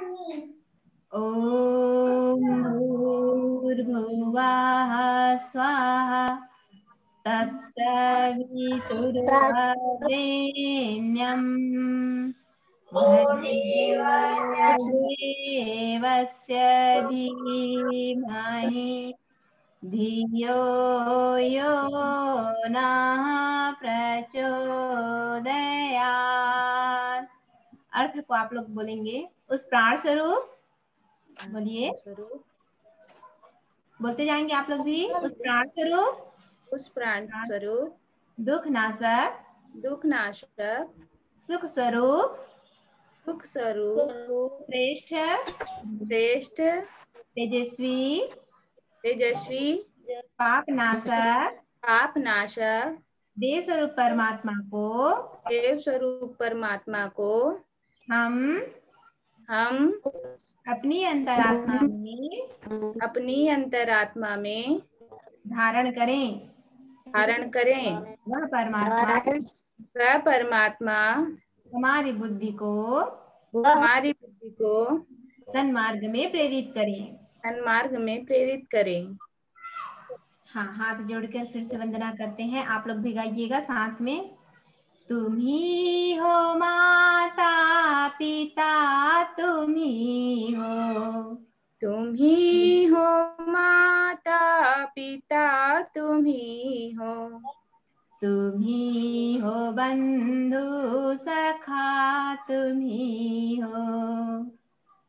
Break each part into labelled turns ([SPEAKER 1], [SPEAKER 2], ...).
[SPEAKER 1] ॐ भूर्भुवः स्वाहा तत्सवितुर्वरेण्यं भर्गो देवस्य धीमहि धियो यो नः प्रचोदयात्। अर्थ को आप लोग बोलेंगे। उस प्राण स्वरूप, बोलिए, बोलते जाएंगे आप लोग भी। उस प्राण स्वरूप,
[SPEAKER 2] उस प्राण स्वरूप,
[SPEAKER 1] दुख नाशक,
[SPEAKER 2] दुख नाशक,
[SPEAKER 1] सुख स्वरूप,
[SPEAKER 2] सुख स्वरूप,
[SPEAKER 1] श्रेष्ठ,
[SPEAKER 2] श्रेष्ठ,
[SPEAKER 1] तेजस्वी,
[SPEAKER 2] तेजस्वी,
[SPEAKER 1] पाप नाशक,
[SPEAKER 2] पाप नाशक,
[SPEAKER 1] देव स्वरूप परमात्मा को
[SPEAKER 2] देव स्वरूप परमात्मा को
[SPEAKER 1] हम अपनी अंतरात्मा में
[SPEAKER 2] अपनी अंतरात्मा में
[SPEAKER 1] धारण करें।
[SPEAKER 2] धारण करें।
[SPEAKER 1] वह परमात्मा हमारी बुद्धि को सन्मार्ग में प्रेरित करें।
[SPEAKER 2] सन्मार्ग में प्रेरित करें।
[SPEAKER 1] हाँ, हाथ जोड़कर फिर से वंदना करते हैं। आप लोग भी गाइएगा साथ में। तुम ही हो माता पिता, तुम ही हो,
[SPEAKER 2] तुम ही हो माता पिता, तुम ही हो,
[SPEAKER 1] तुम ही हो बंधु सखा, तुम ही हो,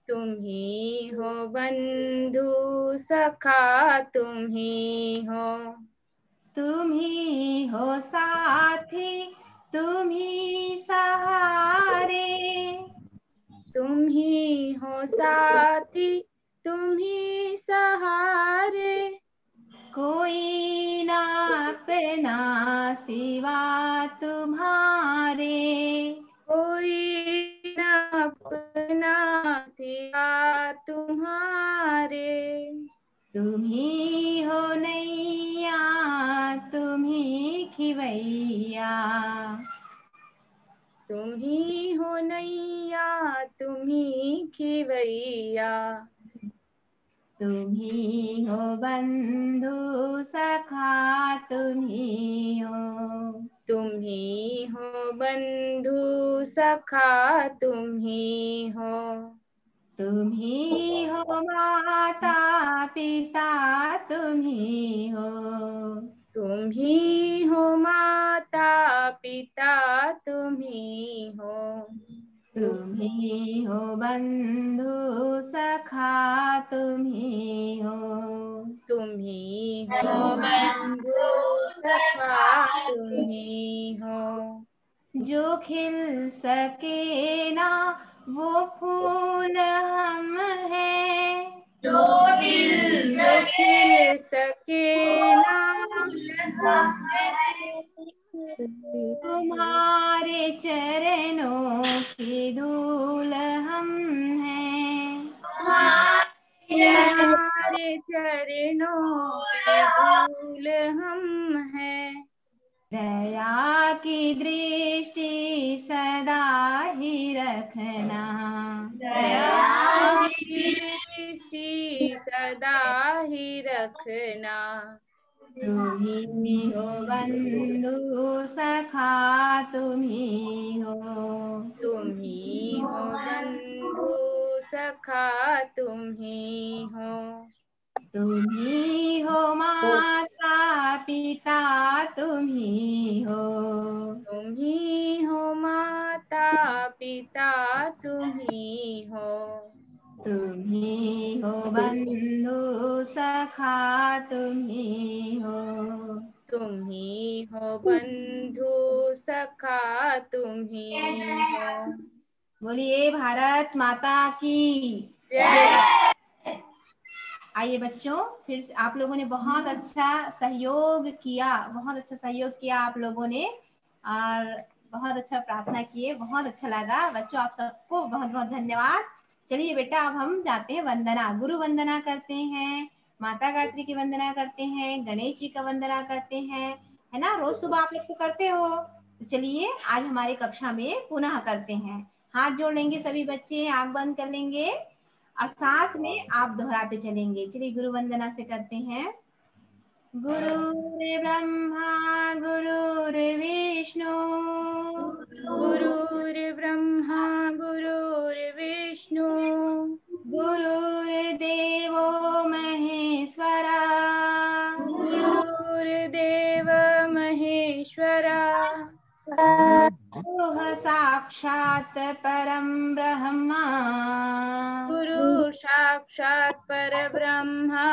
[SPEAKER 2] तुम ही हो बंधु सखा, तुम ही हो,
[SPEAKER 1] तुम ही हो साथी, तुम ही सहारे,
[SPEAKER 2] तुम ही हो साथी, तुम ही सहारे,
[SPEAKER 1] कोई ना अपना सिवा तुम्हारे,
[SPEAKER 2] कोई न अपना सिवा तुम्हारे,
[SPEAKER 1] तुम ही हो नैया, तुम ही खिवैया,
[SPEAKER 2] तुम ही हो नैया, तुम ही खिवैया,
[SPEAKER 1] तुम ही हो बंधु सखा, तुम ही हो,
[SPEAKER 2] तुम ही हो बंधु सखा, तुम ही हो,
[SPEAKER 1] तुम ही हो माता पिता, तुम ही हो,
[SPEAKER 2] तुम ही हो माता पिता, तुम ही हो,
[SPEAKER 1] तुम ही हो बंधु सखा, तुम ही हो,
[SPEAKER 2] तुम ही हो बंधु सखा, तुम ही हो,
[SPEAKER 1] जो खिल सके ना वो फूल हम हैं,
[SPEAKER 2] जो खिल सके ना
[SPEAKER 1] तुम्हारे चरणों की धूल हम हैं,
[SPEAKER 2] तुम्हारे चरणों की धूल हम हैं,
[SPEAKER 1] दया की दृष्टि सदा ही रखना,
[SPEAKER 2] दया की दृष्टि सदा ही रखना,
[SPEAKER 1] तुम ही हो बंधु सखा, तुम ही हो,
[SPEAKER 2] तुम ही हो बंधु सखा, तुम ही हो,
[SPEAKER 1] तुम ही हो माता पिता, तुम ही हो,
[SPEAKER 2] तुम ही हो माता पिता, तुम ही हो,
[SPEAKER 1] तुम ही हो बंधु सखा, तुम ही हो,
[SPEAKER 2] तुम ही हो बंधु सखा, तुम ही हो।
[SPEAKER 1] बोलिए भारत माता की
[SPEAKER 2] जय।
[SPEAKER 1] आइए बच्चों, फिर से आप लोगों ने बहुत अच्छा सहयोग किया, बहुत अच्छा सहयोग किया आप लोगों ने, और बहुत अच्छा प्रार्थना किए, बहुत अच्छा लगा बच्चों। आप सबको बहुत बहुत धन्यवाद। चलिए बेटा, अब हम जाते हैं वंदना, गुरु वंदना करते हैं, माता गायत्री की वंदना करते हैं, गणेश जी का वंदना करते हैं, है ना। रोज सुबह आप लोग तो करते हो, तो चलिए आज हमारी कक्षा में पुनः करते हैं। हाथ जोड़ लेंगे सभी बच्चे, आंख बंद कर लेंगे और साथ में आप दोहराते चलेंगे। चलिए गुरु वंदना से करते हैं। गुरुर्ब्रह्मा गुरुर्विष्णु
[SPEAKER 2] गुरुर्ब्रह्मा गुरुर्विष्णु
[SPEAKER 1] गुरुर्देवो महेश्वरा
[SPEAKER 2] गुरुर्देव महेश्वरा
[SPEAKER 1] गुरुः साक्षात् परं ब्रह्मा
[SPEAKER 2] गुरु साक्षात् परब्रह्मा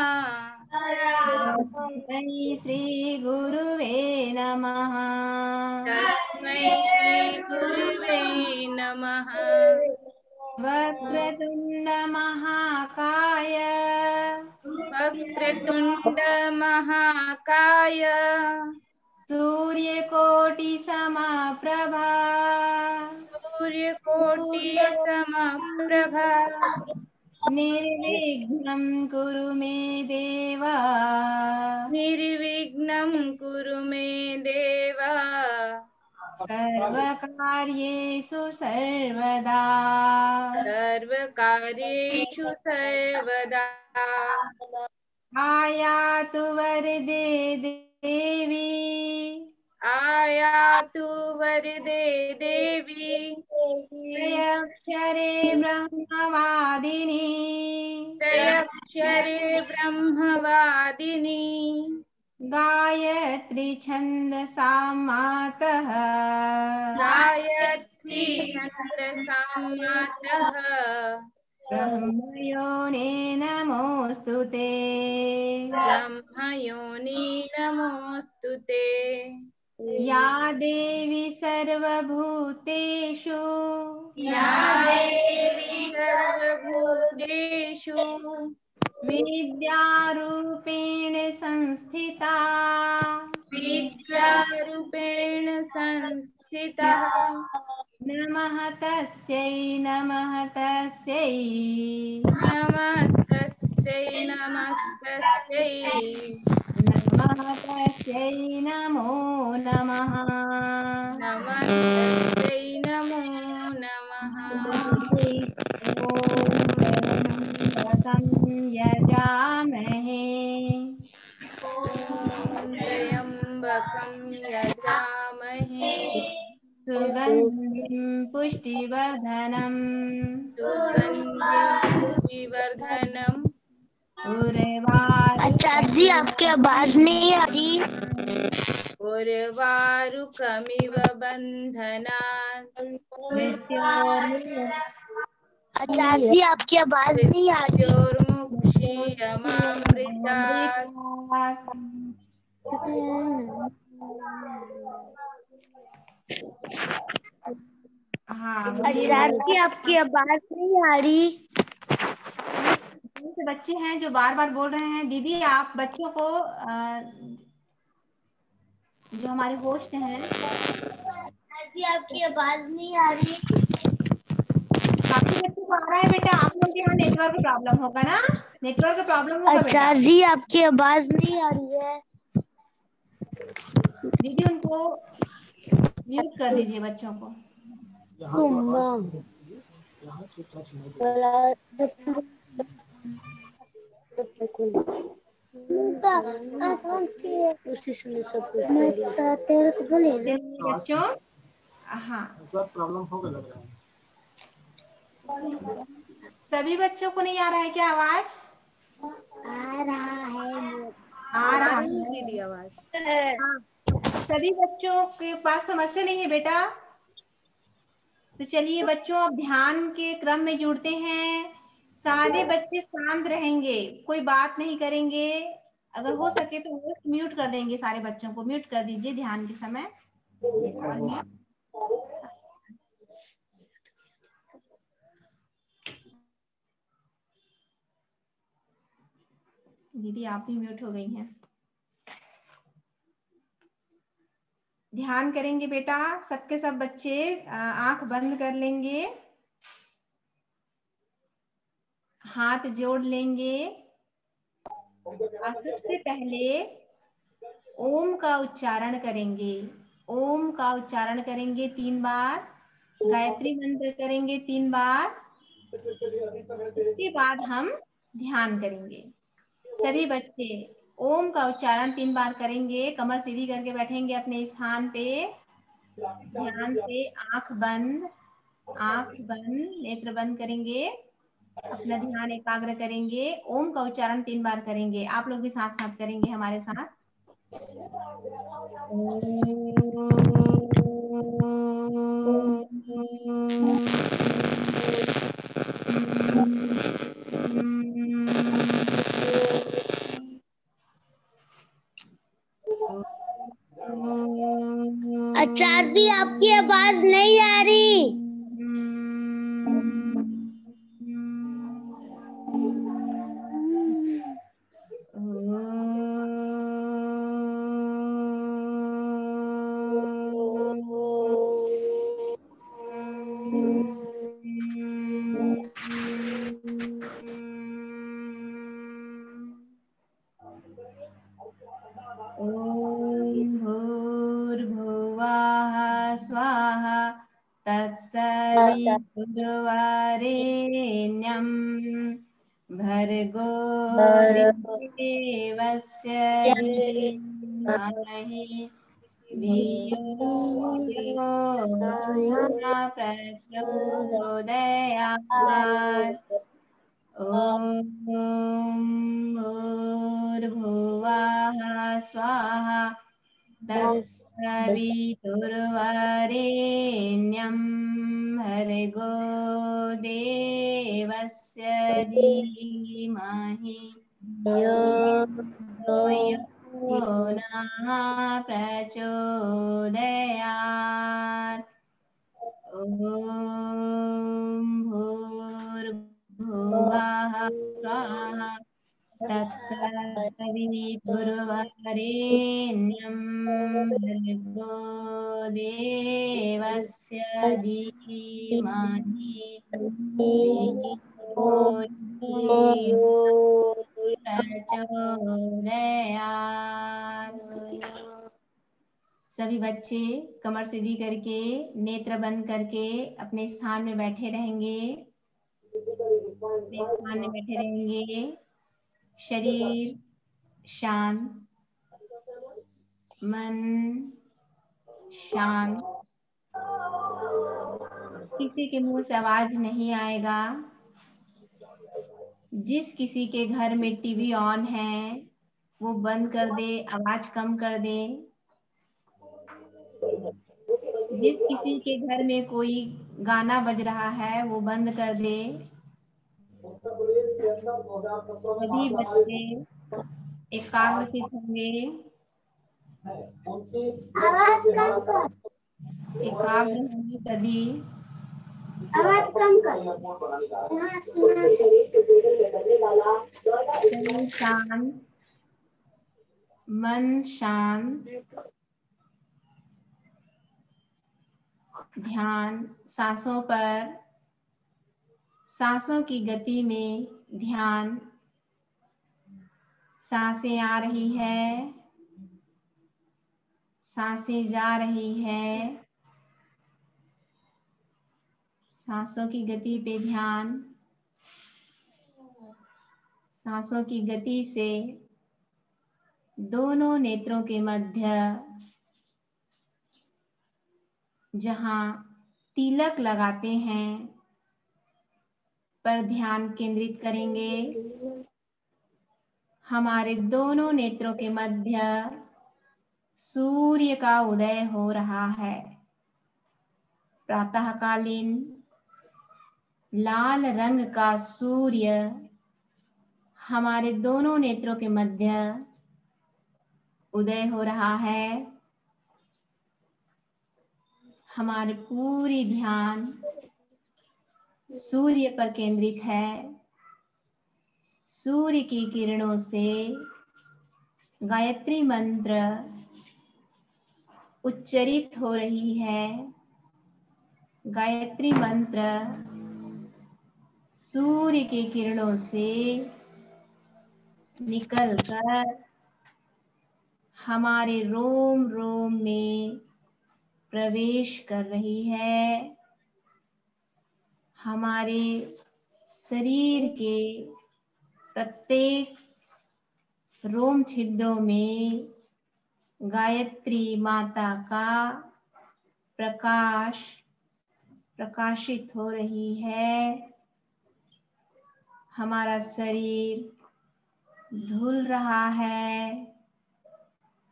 [SPEAKER 1] तस्मै श्री गुरुवे नमः।
[SPEAKER 2] तस्मै श्री गुरुवे नमः।
[SPEAKER 1] वक्रतुण्ड महाकाय
[SPEAKER 2] वक्रतुण्ड महाकाय
[SPEAKER 1] सूर्यकोटि समप्रभा
[SPEAKER 2] सूर्यकोटि समप्रभा
[SPEAKER 1] निर्विघ्नं कुरु मे देव
[SPEAKER 2] निर्विघ्नं कुरु मे देव
[SPEAKER 1] सर्वकार्येषु सर्वदा
[SPEAKER 2] सर्वकार्येषु सर्वदा
[SPEAKER 1] आयातु वरदे देवी
[SPEAKER 2] आयातु वरदे देवी
[SPEAKER 1] त्रयक्षरे ब्रह्मवादिनी
[SPEAKER 2] त्रयक्षरे ब्रह्मवादिनी
[SPEAKER 1] गायत्री छन्दसा मातः
[SPEAKER 2] गायत्री छन्दसां मातः
[SPEAKER 1] ब्रह्मयोने नमोऽस्तु ते।
[SPEAKER 2] ब्रह्मयोनि नमोऽस्तु ते।
[SPEAKER 1] या देवी सर्वभूतेषु
[SPEAKER 2] या देवी सर्वभूतेषु
[SPEAKER 1] विद्यारूपेण संस्थिता
[SPEAKER 2] विद्यारूपेण संस्थिता
[SPEAKER 1] नमः तस्यै नमः तस्यै
[SPEAKER 2] नमस्तस्यै नमस्तस्यै
[SPEAKER 1] नमः तस्यै नमो नमः।
[SPEAKER 2] नमस्तस्यै नमो नमः।
[SPEAKER 1] ॐ यजामहे
[SPEAKER 2] त्र्यम्बकं यजामहे
[SPEAKER 1] सुगन्धिं पुष्टिवर्धनम्
[SPEAKER 2] सुगन्धिं पुष्टिवर्धनम्
[SPEAKER 3] आचार्य जी आपकी आवाज नहीं आ रही।
[SPEAKER 2] उर्वारुकमिव बन्धनान्
[SPEAKER 3] आचार्य जी आपकी आवाज नहीं आ रही।
[SPEAKER 2] मृत्योर्मुक्षीयमामृतात्
[SPEAKER 1] हाँ
[SPEAKER 3] आचार्य जी आपकी आवाज नहीं आ रही।
[SPEAKER 1] से बच्चे हैं जो बार बार बोल रहे हैं। दीदी आप बच्चों को जो हमारे होस्ट हैं
[SPEAKER 3] जी आपकी आवाज नहीं आ रही।
[SPEAKER 1] काफी बच्चों को आ रहा है बेटा। आप लोग के यहाँ नेटवर्क प्रॉब्लम होगा ना, नेटवर्क प्रॉब्लम होगा बेटा।
[SPEAKER 3] आचार्य जी आपकी आवाज नहीं आ रही है।
[SPEAKER 1] दीदी उनको म्यूट कर दीजिए बच्चों को। बच्चों हाँ सभी बच्चों को नहीं आ रहा है क्या आवाज?
[SPEAKER 3] आ रहा है।
[SPEAKER 1] आ रहा है
[SPEAKER 2] दीदी आवाज।
[SPEAKER 1] हाँ। सभी बच्चों के पास समस्या नहीं है बेटा। तो चलिए बच्चों अब ध्यान के क्रम में जुड़ते हैं। सारे बच्चे शांत रहेंगे, कोई बात नहीं करेंगे। अगर हो सके तो म्यूट कर देंगे, सारे बच्चों को म्यूट कर दीजिए ध्यान के समय। दीदी आप भी म्यूट हो गई हैं। ध्यान करेंगे बेटा, सबके सब बच्चे आंख बंद कर लेंगे, हाथ जोड़ लेंगे और सबसे पहले ओम का उच्चारण करेंगे। ओम का उच्चारण करेंगे 3 बार। गायत्री मंत्र करेंगे 3 बार। इसके बाद हम ध्यान करेंगे। सभी बच्चे ओम का उच्चारण 3 बार करेंगे। कमर सीधी करके बैठेंगे अपने स्थान पे। ध्यान से आंख बंद, नेत्र बंद करेंगे। अपना ध्यान एकाग्र करेंगे। ओम का उच्चारण 3 बार करेंगे। आप लोग भी साथ साथ करेंगे हमारे साथ।
[SPEAKER 3] आचार्य जी आपकी आवाज नहीं आ रही।
[SPEAKER 1] ओम भूर्भुवः स्वाहा तत्सवितुर्वरेण्यं भर्गो देवस्य धीमहि धियो यो न प्रचोदयात्। ॐ भूर्भुवः स्वाहा तत्सवितुर्वरेण्यं भर्गो देवस्य धीमहि धियो यो नः प्रचोदयात्। ॐ भूर्भुवः स्वाहा तत्सवितुर्वरेण्यं भर्गो देवस्य धीमहि धियो यो प्रचोदयात्। सभी बच्चे कमर सीधी करके नेत्र बंद करके अपने स्थान में बैठे रहेंगे। अपने स्थान में बैठे रहेंगे। शरीर शांत, मन शांत। किसी के मुंह से आवाज नहीं आएगा। जिस किसी के घर में टीवी ऑन है वो बंद कर दे, आवाज कम कर दे। जिस किसी के घर में कोई गाना बज रहा है वो बंद कर दे। सभी बच्चे एकाग्रचित होंगे।
[SPEAKER 3] आवाज कम कर।
[SPEAKER 1] एकाग्र होंगे सभी।
[SPEAKER 3] आवाज कम कर। हाँ, सुना।
[SPEAKER 1] शरीर शांत, मन शांत। ध्यान सांसों पर, सांसों की गति में ध्यान। सांसें आ रही है, सांसें जा रही है। सांसों की गति पे ध्यान। सांसों की गति से दोनों नेत्रों के मध्य जहां तिलक लगाते हैं पर ध्यान केंद्रित करेंगे। हमारे दोनों नेत्रों के मध्य सूर्य का उदय हो रहा है। प्रातःकालीन लाल रंग का सूर्य हमारे दोनों नेत्रों के मध्य उदय हो रहा है। हमारे पूरी ध्यान सूर्य पर केंद्रित है। सूर्य की किरणों से गायत्री मंत्र उच्चरित हो रही है। गायत्री मंत्र सूर्य की किरणों से निकलकर हमारे रोम रोम में प्रवेश कर रही है। हमारे शरीर के प्रत्येक रोम छिद्रों में गायत्री माता का प्रकाश प्रकाशित हो रही है। हमारा शरीर धुल रहा है,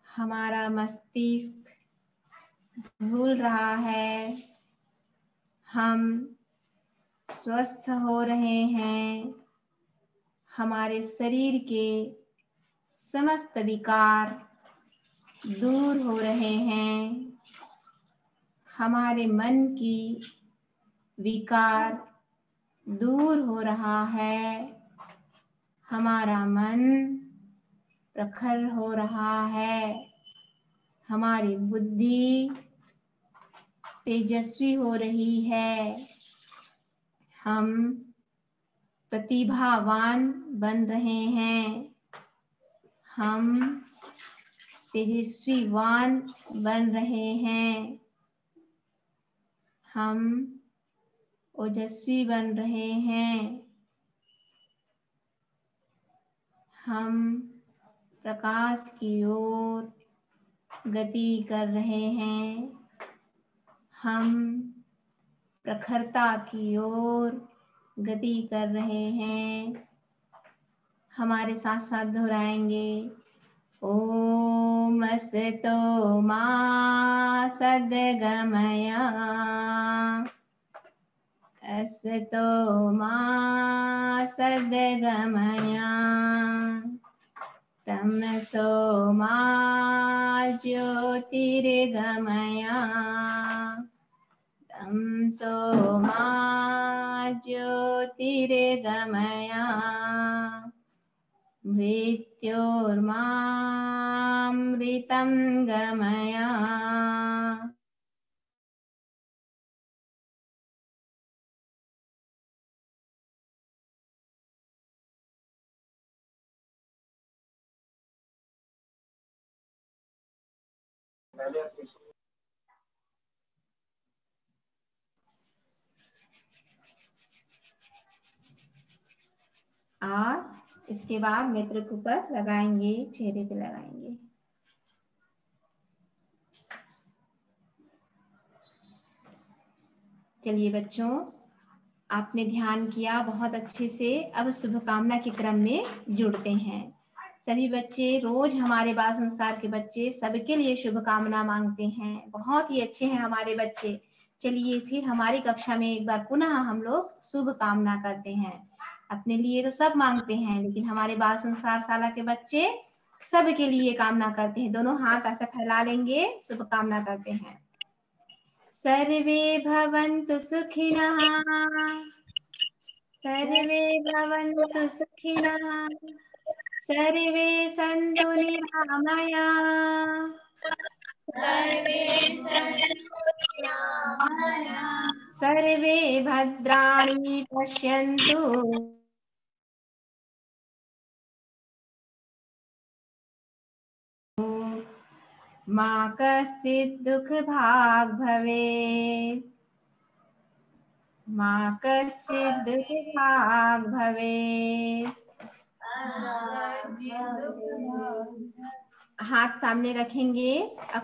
[SPEAKER 1] हमारा मस्तिष्क धुल रहा है, हम स्वस्थ हो रहे हैं, हमारे शरीर के समस्त विकार दूर हो रहे हैं, हमारे मन की विकार दूर हो रहा है, हमारा मन प्रखर हो रहा है, हमारी बुद्धि तेजस्वी हो रही है, हम प्रतिभावान बन रहे हैं, हम तेजस्वीवान बन रहे हैं, हम ओजस्वी बन रहे हैं, हम प्रकाश की ओर गति कर रहे हैं, हम प्रखरता की ओर गति कर रहे हैं। हमारे साथ साथ दोहराएंगे। ओम असतो मा सद्गमया, असतो मा सद्गमया, तमसो मा ज्योतिर्गमया, तमसो मा ज्योतिर्गमया, मृत्योर्मामृतं गमया। और इसके बाद नेत्र के ऊपर लगाएंगे, चेहरे पे लगाएंगे। चलिए बच्चों, आपने ध्यान किया बहुत अच्छे से। अब शुभकामना के क्रम में जुड़ते हैं। सभी बच्चे रोज हमारे बाल संस्कार के बच्चे सबके लिए शुभकामना मांगते हैं। बहुत ही अच्छे हैं हमारे बच्चे। चलिए फिर हमारी कक्षा में एक बार पुनः हम लोग शुभकामना करते हैं। अपने लिए तो सब मांगते हैं, लेकिन हमारे बाल संस्कार शाला के बच्चे सबके लिए कामना करते हैं। दोनों हाथ ऐसे फैला लेंगे, शुभकामना करते हैं। सर्वे भवन्तु सुखिनः, सर्वे भवन्तु सुखिनः, सर्वे सन्तु निरामयाः, सर्वे भद्राणि पश्यन्तु मा कश्चित् दुःखभाग् भवेत्, मा कश्चित् दुःखभाग् भवेत्। हाथ सामने रखेंगे,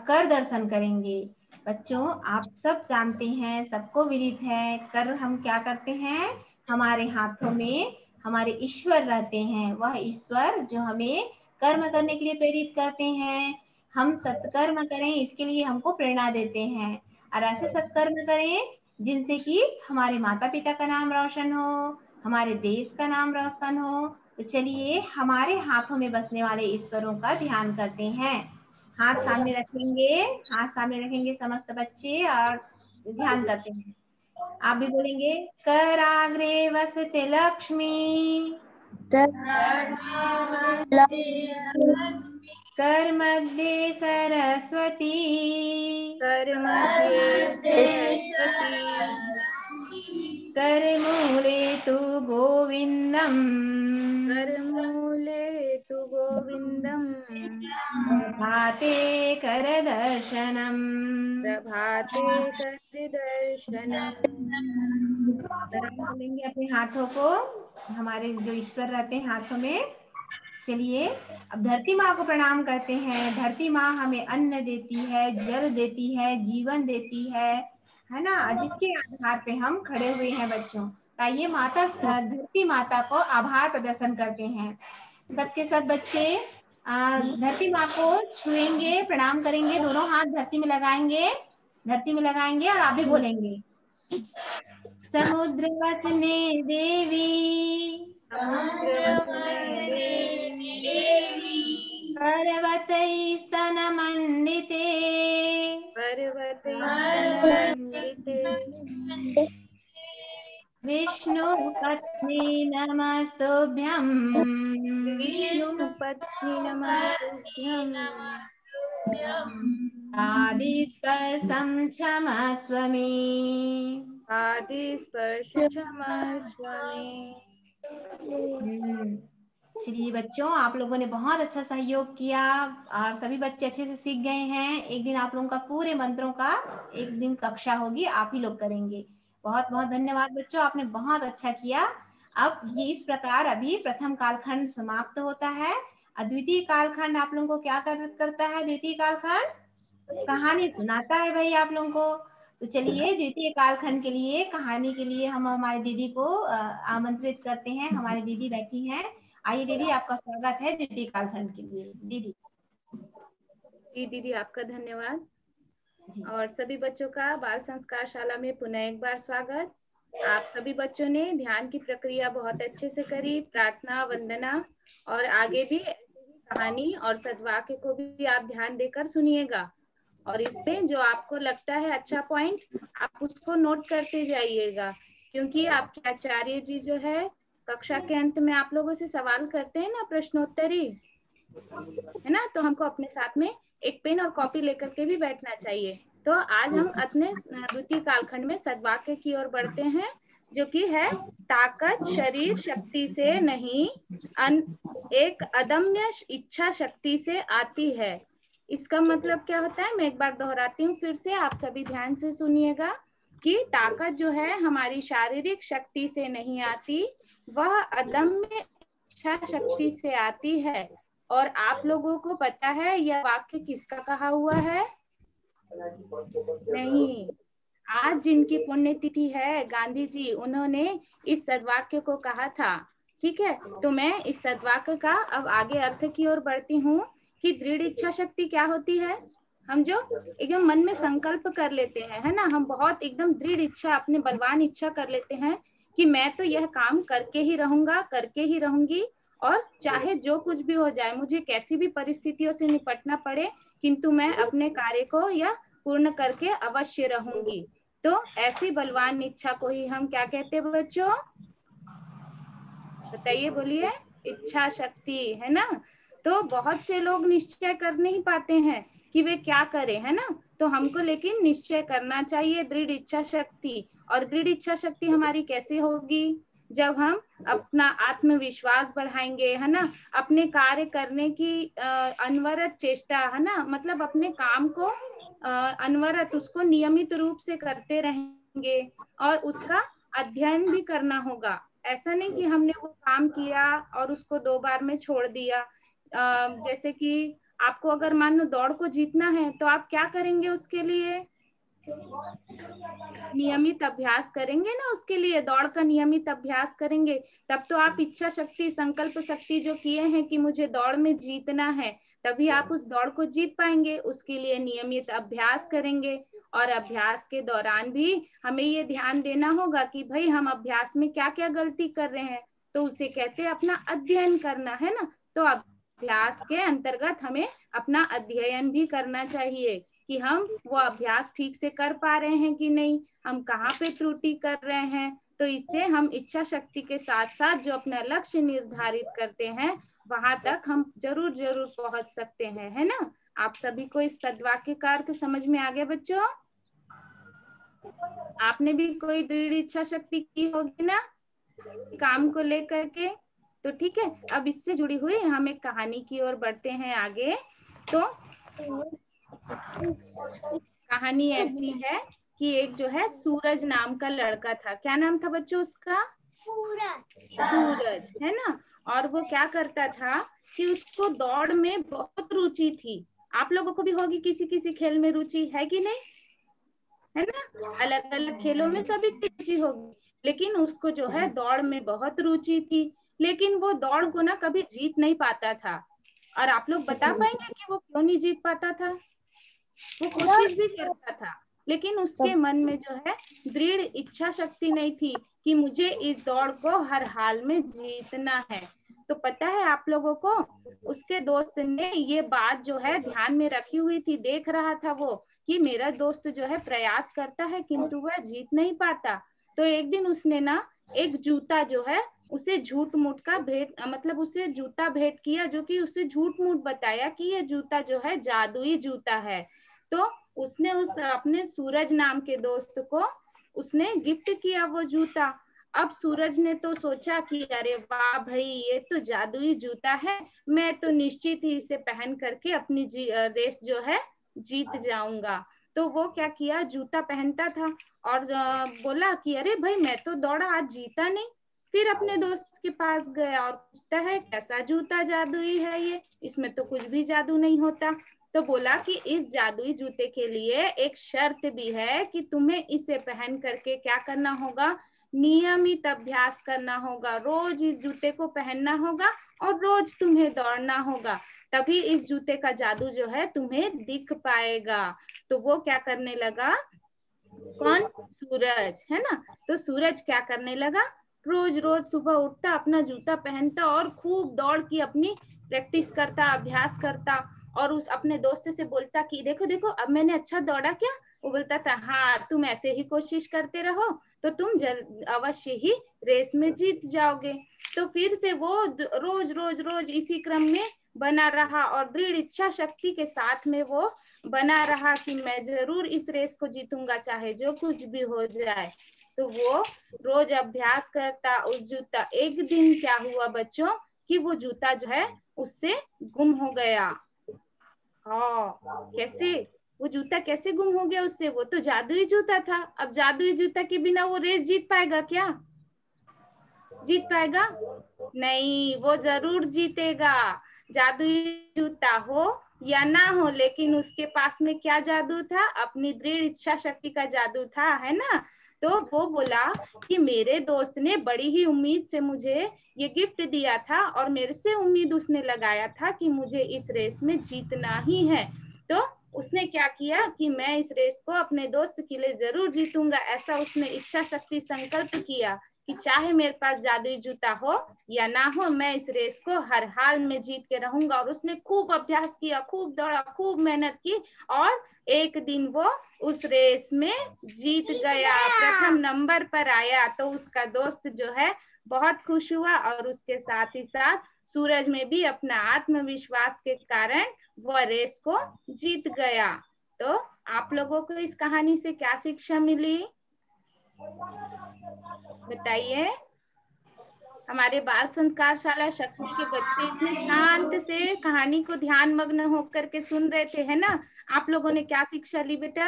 [SPEAKER 1] कर दर्शन करेंगे। बच्चों आप सब जानते हैं, सबको विदित है, कर हम क्या करते हैं, हमारे हाथों में हमारे ईश्वर रहते हैं। वह ईश्वर जो हमें कर्म करने के लिए प्रेरित करते हैं। हम सत्कर्म करें, इसके लिए हमको प्रेरणा देते हैं। और ऐसे सत्कर्म करें जिनसे कि हमारे माता पिता का नाम रोशन हो, हमारे देश का नाम रोशन हो। तो चलिए हमारे हाथों में बसने वाले ईश्वरों का ध्यान करते हैं। हाथ सामने रखेंगे, हाथ सामने रखेंगे समस्त बच्चे और ध्यान करते हैं। आप भी बोलेंगे, कराग्रे वसते लक्ष्मी, कर मध्ये सरस्वती, करमूले तु गोविंदम,
[SPEAKER 2] करमूले तु गोविंदम,
[SPEAKER 1] प्रभाते कर दर्शनम,
[SPEAKER 2] प्रभाते कर दर्शनम,
[SPEAKER 1] प्रणाम करेंगे अपने हाथों को, हमारे जो ईश्वर रहते हैं हाथों में। चलिए अब धरती माँ को प्रणाम करते हैं। धरती माँ हमें अन्न देती है, जल देती है, जीवन देती है ना, जिसके आधार पे हम खड़े हुए हैं बच्चों। आइए माता धरती माता को आभार प्रदर्शन करते हैं। सबके सब बच्चे धरती माँ को छुएंगे, प्रणाम करेंगे, दोनों हाथ धरती में लगाएंगे, धरती में लगाएंगे और आप भी बोलेंगे। समुद्र वसने देवी, पर्वतै स्तनमण्डिते, विष्णुपत्नी नमस्तुभ्यं,
[SPEAKER 2] विष्णुपत्नी नमस्तुभ्यं,
[SPEAKER 1] आदिस्पर्शं क्षमस्व मे,
[SPEAKER 2] आदिस्पर्श क्षमस्व मे।
[SPEAKER 1] चलिए बच्चों, आप लोगों ने बहुत अच्छा सहयोग किया और सभी बच्चे अच्छे से सीख गए हैं। एक दिन आप लोगों का पूरे मंत्रों का एक दिन कक्षा होगी, आप ही लोग करेंगे। बहुत बहुत धन्यवाद बच्चों, आपने बहुत अच्छा किया। अब ये इस प्रकार अभी प्रथम कालखंड समाप्त होता है। द्वितीय कालखंड आप लोगों को क्या करता है? द्वितीय कालखंड कहानी सुनाता है भाई आप लोगों को। तो चलिए द्वितीय कालखंड के लिए, कहानी के लिए हम हमारी दीदी को आमंत्रित करते हैं। हमारी दीदी बैठी हैं। आइए दीदी, आपका स्वागत है द्वितीय कालखंड के लिए। दीदी
[SPEAKER 2] जी दीदी, आपका धन्यवाद। और सभी बच्चों का बाल संस्कार शाला में पुनः एक बार स्वागत। आप सभी बच्चों ने ध्यान की प्रक्रिया बहुत अच्छे से करी, प्रार्थना, वंदना, और आगे भी कहानी और सद्वाक्य को भी आप ध्यान देकर सुनिएगा। और इसमें जो आपको लगता है अच्छा पॉइंट, आप उसको नोट करते जाइएगा, क्योंकि आपके आचार्य जी जो है कक्षा के अंत में आप लोगों से सवाल करते हैं ना, प्रश्नोत्तरी, है ना, तो हमको अपने साथ में एक पेन और कॉपी लेकर के भी बैठना चाहिए। तो आज हम अपने द्वितीय कालखंड में सद्वाक्य की ओर बढ़ते हैं, जो कि है ताकत शरीर शक्ति से नहीं, एक अदम्य इच्छा शक्ति से आती है। इसका मतलब क्या होता है, मैं एक बार दोहराती हूँ फिर से, आप सभी ध्यान से सुनिएगा कि ताकत जो है हमारी शारीरिक शक्ति से नहीं आती, वह अदम्य इच्छा शक्ति से आती है। और आप लोगों को पता है यह वाक्य किसका कहा हुआ है? नहीं, आज जिनकी पुण्यतिथि है गांधी जी, उन्होंने इस सद्वाक्य को कहा था। ठीक है, तो मैं इस सद्वाक्य का अब आगे अर्थ की ओर बढ़ती हूँ कि दृढ़ इच्छा शक्ति क्या होती है। हम जो एकदम मन में संकल्प कर लेते हैं, है ना, हम बहुत एकदम दृढ़ इच्छा, अपने बलवान इच्छा कर लेते हैं कि मैं तो यह काम करके ही रहूंगा, करके ही रहूंगी, और चाहे जो कुछ भी हो जाए, मुझे कैसी भी परिस्थितियों से निपटना पड़े, किंतु मैं अपने कार्य को यह पूर्ण करके अवश्य रहूंगी। तो ऐसी बलवान इच्छा को ही हम क्या कहते हैं बच्चों? बताइए, बोलिए। इच्छा शक्ति, है ना। तो बहुत से लोग निश्चय कर नहीं पाते हैं कि वे क्या करें, है ना। तो हमको लेकिन निश्चय करना चाहिए, दृढ़ इच्छा शक्ति। और दृढ़ इच्छा शक्ति हमारी कैसे होगी? जब हम अपना आत्मविश्वास बढ़ाएंगे, है ना, अपने कार्य करने की अनवरत चेष्टा, है ना, मतलब अपने काम को अनवरत, उसको नियमित रूप से करते रहेंगे, और उसका अध्ययन भी करना होगा। ऐसा नहीं कि हमने वो काम किया और उसको 2 बार में छोड़ दिया। जैसे कि आपको अगर मान लो दौड़ को जीतना है, तो आप क्या करेंगे उसके लिए? नियमित अभ्यास करेंगे ना, उसके लिए दौड़ का नियमित अभ्यास करेंगे, तब तो आप इच्छा शक्ति, संकल्प शक्ति जो किए हैं कि मुझे दौड़ में जीतना है, तभी आप उस दौड़ को जीत पाएंगे। उसके लिए नियमित अभ्यास करेंगे, और अभ्यास के दौरान भी हमें ये ध्यान देना होगा कि भाई हम अभ्यास में क्या क्या गलती कर रहे हैं, तो उसे कहते हैं अपना अध्ययन करना, है ना। तो अभ्यास के अंतर्गत हमें अपना अध्ययन भी करना चाहिए कि हम वो अभ्यास ठीक से कर पा रहे हैं कि नहीं, हम कहाँ पे त्रुटि कर रहे हैं। तो इससे हम इच्छा शक्ति के साथ साथ जो अपना लक्ष्य निर्धारित करते हैं, वहां तक हम जरूर जरूर पहुंच सकते हैं, है ना। आप सभी को इस सद्वाक्य का अर्थ समझ में आ गया बच्चों? आपने भी कोई दृढ़ इच्छा शक्ति की होगी ना काम को लेकर के? तो ठीक है, अब इससे जुड़ी हुई हम एक कहानी की ओर बढ़ते हैं आगे। तो कहानी ऐसी है कि एक जो है सूरज नाम का लड़का था। क्या नाम था बच्चों उसका? सूरज, है ना। और वो क्या करता था कि उसको दौड़ में बहुत रुचि थी। आप लोगों को भी होगी किसी किसी खेल में रुचि, है कि नहीं, है ना। अलग अलग खेलों में सभी की रुचि होगी, लेकिन उसको जो है दौड़ में बहुत रुचि थी। लेकिन वो दौड़ को ना कभी जीत नहीं पाता था। और आप लोग बता पाएंगे कि वो क्यों नहीं जीत पाता था? वो कोशिश भी करता था, लेकिन उसके मन में जो है दृढ़ इच्छा शक्ति नहीं थी कि मुझे इस दौड़ को हर हाल में जीतना है। तो पता है आप लोगों को, उसके दोस्त ने ये बात जो है ध्यान में रखी हुई थी। देख रहा था वो कि मेरा दोस्त जो है प्रयास करता है किंतु वह जीत नहीं पाता। तो एक दिन उसने ना एक जूता जो है उसे झूठ मूठ का भेंट, मतलब उसे जूता भेंट किया, जो कि उसे झूठ मूठ बताया कि ये जूता जो है जादुई जूता है। तो उसने उस अपने सूरज नाम के दोस्त को उसने गिफ्ट किया वो जूता। अब सूरज ने तो सोचा कि अरे वाह भाई, ये तो जादुई जूता है, मैं तो निश्चित ही इसे पहन करके अपनी रेस जो है जीत जाऊंगा। तो वो क्या किया, जूता पहनता था और बोला कि अरे भाई मैं तो दौड़ा, आज जीता नहीं। फिर अपने दोस्त के पास गया और पूछता है कैसा जूता जादुई है ये, इसमें तो कुछ भी जादू नहीं होता। तो बोला कि इस जादुई जूते के लिए एक शर्त भी है कि तुम्हें इसे पहन करके क्या करना होगा, नियमित अभ्यास करना होगा। रोज इस जूते को पहनना होगा और रोज तुम्हें दौड़ना होगा, तभी इस जूते का जादू जो है तुम्हें दिख पाएगा। तो वो क्या करने लगा, कौन, सूरज, है ना। तो सूरज क्या करने लगा, रोज रोज सुबह उठता, अपना जूता पहनता और खूब दौड़ की अपनी प्रैक्टिस करता, अभ्यास करता। और उस अपने दोस्त से बोलता कि देखो देखो अब मैंने अच्छा दौड़ा क्या। वो बोलता था हाँ, तुम ऐसे ही कोशिश करते रहो तो तुम अवश्य ही रेस में जीत जाओगे। तो फिर से वो रोज रोज रोज इसी क्रम में बना रहा और दृढ़ इच्छा शक्ति के साथ में वो बना रहा कि मैं जरूर इस रेस को जीतूंगा, चाहे जो कुछ भी हो जाए। तो वो रोज अभ्यास करता उस जूता। एक दिन क्या हुआ बच्चों कि वो जूता जो है उससे गुम हो गया। हाँ, कैसे, वो जूता कैसे गुम हो गया उससे? वो तो जादुई जूता था। अब जादुई जूता के बिना वो रेस जीत पाएगा क्या? जीत पाएगा नहीं, वो जरूर जीतेगा। जादुई जूता हो या ना हो, लेकिन उसके पास में क्या जादू था, अपनी दृढ़ इच्छा शक्ति का जादू था, है ना। तो वो बोला कि मेरे दोस्त ने बड़ी ही उम्मीद से मुझे ये गिफ्ट दिया था और मेरे से उम्मीद उसने लगाया था कि मुझे इस रेस में जीतना ही है। तो उसने क्या किया कि मैं इस रेस को अपने दोस्त के लिए जरूर जीतूंगा, ऐसा उसने इच्छा शक्ति संकल्प किया कि चाहे मेरे पास जादुई जूता हो या ना हो, मैं इस रेस को हर हाल में जीत के रहूंगा। और उसने खूब अभ्यास किया, खूब दौड़ा, खूब मेहनत की और एक दिन वो उस रेस में जीत गया, प्रथम नंबर पर आया। तो उसका दोस्त जो है बहुत खुश हुआ और उसके साथ ही साथ सूरज में भी अपना आत्मविश्वास के कारण वह रेस को जीत गया। तो आप लोगों को इस कहानी से क्या शिक्षा मिली बताइए। हमारे बाल संस्कार शाला शक्ति के बच्चे इतने शांत से कहानी को ध्यान मग्न होकर के सुन रहे थे, है ना। आप लोगों ने क्या शिक्षा ली बेटा?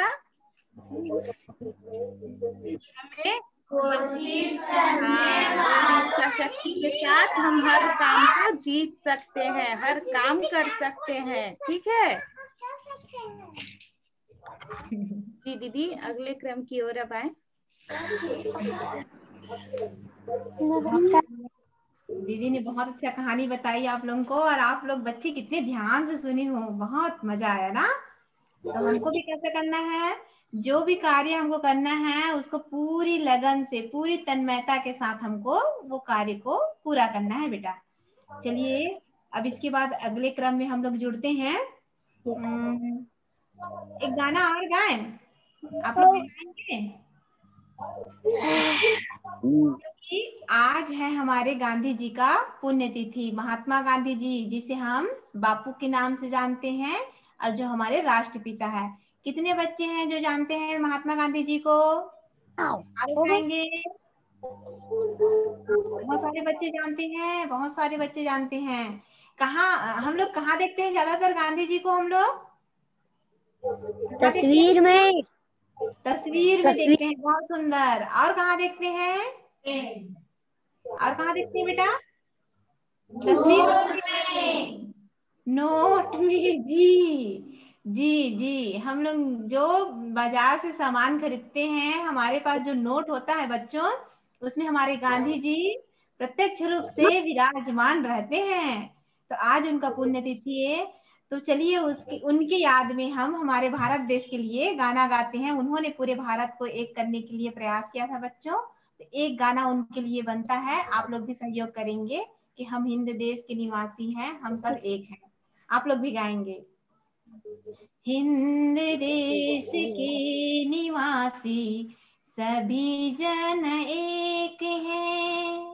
[SPEAKER 2] हमें कोशिश इच्छा शक्ति के साथ हम हर काम को जीत सकते हैं, हर काम कर सकते हैं, ठीक है जी। दीदी अगले क्रम की ओर अब आए।
[SPEAKER 1] दीदी ने बहुत अच्छा कहानी बताई आप लोगों को, और आप लोग बच्चे कितने ध्यान से सुने हो, बहुत मजा आया ना। तो हमको भी कैसे करना है, जो भी कार्य हमको करना है उसको पूरी लगन से, पूरी तन्मयता के साथ हमको वो कार्य को पूरा करना है बेटा। चलिए अब इसके बाद अगले क्रम में हम लोग जुड़ते हैं। एक गाना और गाएं, आप लोग गाएंगे? क्योंकि आज है हमारे गांधी जी का पुण्यतिथि, महात्मा गांधी जी जिसे हम बापू के नाम से जानते हैं और जो हमारे राष्ट्रपिता है। कितने बच्चे हैं जो जानते हैं महात्मा गांधी जी को? आप बताएंगे? बहुत सारे बच्चे जानते हैं, बहुत सारे बच्चे जानते हैं। कहाँ हम लोग कहाँ देखते हैं ज्यादातर गांधी जी को? हम लोग
[SPEAKER 3] तस्वीर में।
[SPEAKER 1] तस्वीर में देखते हैं, बहुत सुंदर। और कहाँ देखते हैं? और कहाँ देखते हैं बेटा? तस्वीर में, नोट में। जी, हम लोग जो बाजार से सामान खरीदते हैं, हमारे पास जो नोट होता है बच्चों, उसमें हमारे गांधी जी प्रत्यक्ष रूप से विराजमान रहते हैं। तो आज उनका पुण्यतिथि है, तो चलिए उसकी उनकी याद में हम हमारे भारत देश के लिए गाना गाते हैं। उन्होंने पूरे भारत को एक करने के लिए प्रयास किया था बच्चों, तो एक गाना उनके लिए बनता है। आप लोग भी सहयोग करेंगे कि हम हिंद देश के निवासी हैं, हम सब एक हैं। आप लोग भी गाएंगे। हिंद देश के निवासी सभी जन एक हैं।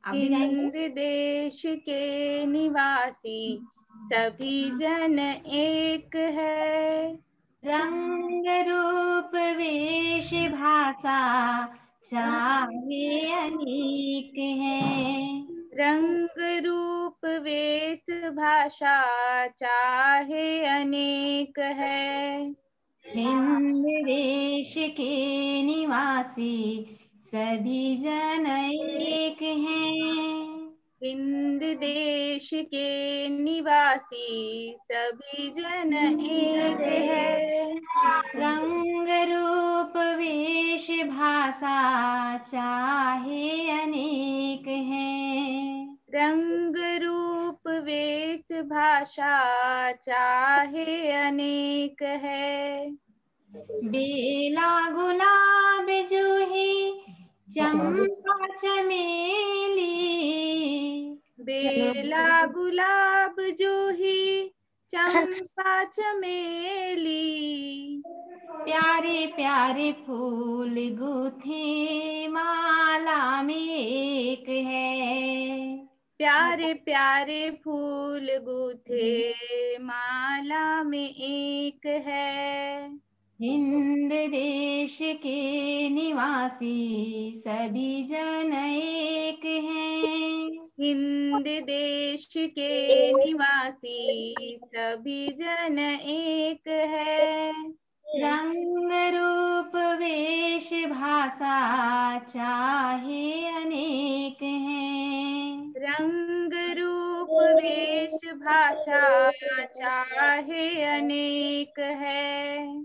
[SPEAKER 1] आप भी गाएंगे।
[SPEAKER 2] हिंद देश के निवासी सभी जन एक है।
[SPEAKER 1] रंग रूप वेश भाषा चाहे अनेक हैं।
[SPEAKER 2] रंग रूप वेश भाषा चाहे अनेक है।
[SPEAKER 1] हिंद देश के निवासी सभी जन एक हैं।
[SPEAKER 2] हिंद देश के निवासी सभी जन एक है।
[SPEAKER 1] रंग रूप वेश भाषा चाहे अनेक हैं।
[SPEAKER 2] रंग रूप वेश भाषा चाहे अनेक है।
[SPEAKER 1] बेला गुलाब जूही चंपा चमेली,
[SPEAKER 2] बेला गुलाब जूही चंपा चमेली,
[SPEAKER 1] प्यारे प्यारे फूल गुथे माला में एक है।
[SPEAKER 2] प्यारे प्यारे फूल गूथे माला में एक है।
[SPEAKER 1] हिंद देश के निवासी सभी जन एक हैं।
[SPEAKER 2] हिंद देश के निवासी सभी जन एक है।
[SPEAKER 1] रंग रूप वेश भाषा चाहे अनेक हैं।
[SPEAKER 2] रंग रूप वेश भाषा चाहे अनेक है।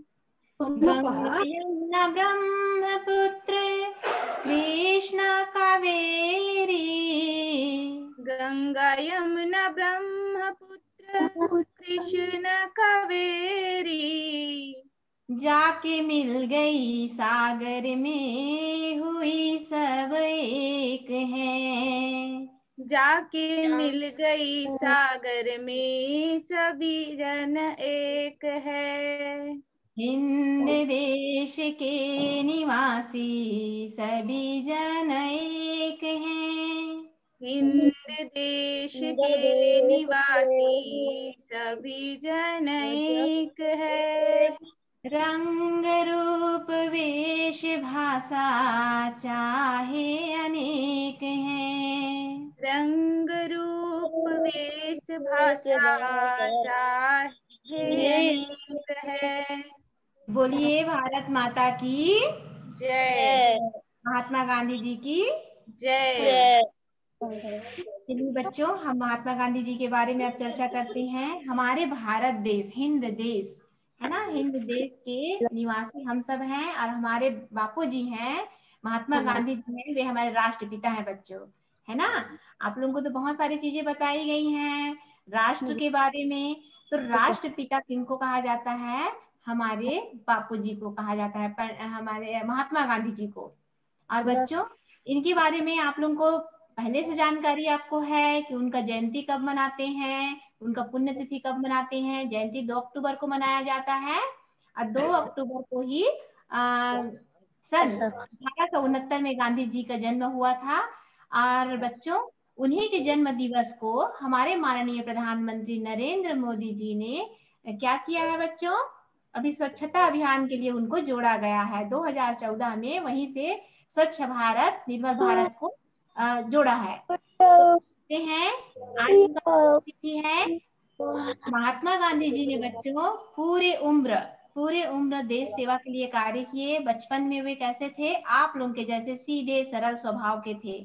[SPEAKER 1] गंगा यमुना ब्रह्मपुत्र कृष्ण कावेरी,
[SPEAKER 2] गंगा यमुना ब्रह्मपुत्र कृष्ण कावेरी,
[SPEAKER 1] जाके मिल गई सागर में हुई सब एक हैं।
[SPEAKER 2] जाके मिल गई सागर में सभी जन एक है।
[SPEAKER 1] हिंद देश के निवासी सभी जन एक हैं।
[SPEAKER 2] हिंद देश के निवासी सभी जन एक है।
[SPEAKER 1] रंग रूप वेश भाषा चाहे अनेक हैं।
[SPEAKER 2] रंग रूप वेश भाषा चाहे अनेक है।
[SPEAKER 1] बोलिए भारत माता की
[SPEAKER 2] जय।
[SPEAKER 1] महात्मा गांधी जी की
[SPEAKER 2] जय।
[SPEAKER 1] चलिए बच्चों, हम महात्मा गांधी जी के बारे में अब चर्चा करते हैं। हमारे भारत देश, हिंद देश है ना, हिंद देश के निवासी हम सब हैं, और हमारे बापू जी हैं, महात्मा गांधी जी हैं, वे हमारे राष्ट्रपिता हैं बच्चों, है ना। आप लोगों को तो बहुत सारी चीजें बताई गई हैं राष्ट्र के बारे में। तो राष्ट्रपिता किनको कहा जाता है? हमारे बापू जी को कहा जाता है, हमारे महात्मा गांधी जी को। और बच्चों, इनके बारे में आप लोगों को पहले से जानकारी आपको है कि उनका जयंती कब मनाते हैं, उनका पुण्यतिथि कब मनाते हैं। जयंती 2 अक्टूबर को मनाया जाता है, और 2 अक्टूबर को ही सन 1869 में गांधी जी का जन्म हुआ था। और बच्चों, उन्हीं के जन्म दिवस को हमारे माननीय प्रधानमंत्री नरेंद्र मोदी जी ने क्या किया है बच्चों? अभी स्वच्छता अभियान के लिए उनको जोड़ा गया है 2014 में। वहीं से स्वच्छ भारत, निर्मल भारत को जोड़ा है। तो हैं आज उनका तिथि है। महात्मा गांधी जी ने बच्चों पूरे उम्र पूरे उम्र देश सेवा के लिए कार्य किए। बचपन में वे कैसे थे? आप लोगों के जैसे सीधे सरल स्वभाव के थे,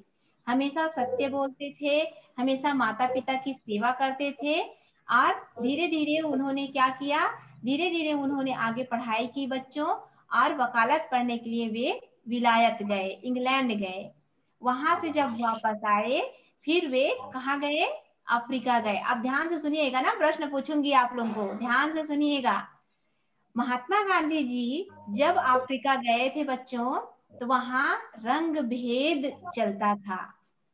[SPEAKER 1] हमेशा सत्य बोलते थे, हमेशा माता पिता की सेवा करते थे। और धीरे धीरे उन्होंने क्या किया? धीरे धीरे उन्होंने आगे पढ़ाई की बच्चों, और वकालत पढ़ने के लिए वे विलायत गए, इंग्लैंड गए। वहां से जब वापस आए फिर वे कहाँ गए? अफ्रीका गए। अब ध्यान से सुनिएगा ना, प्रश्न पूछूंगी आप लोगों को, ध्यान से सुनिएगा। महात्मा गांधी जी जब अफ्रीका गए थे बच्चों, तो वहां रंग भेद चलता था।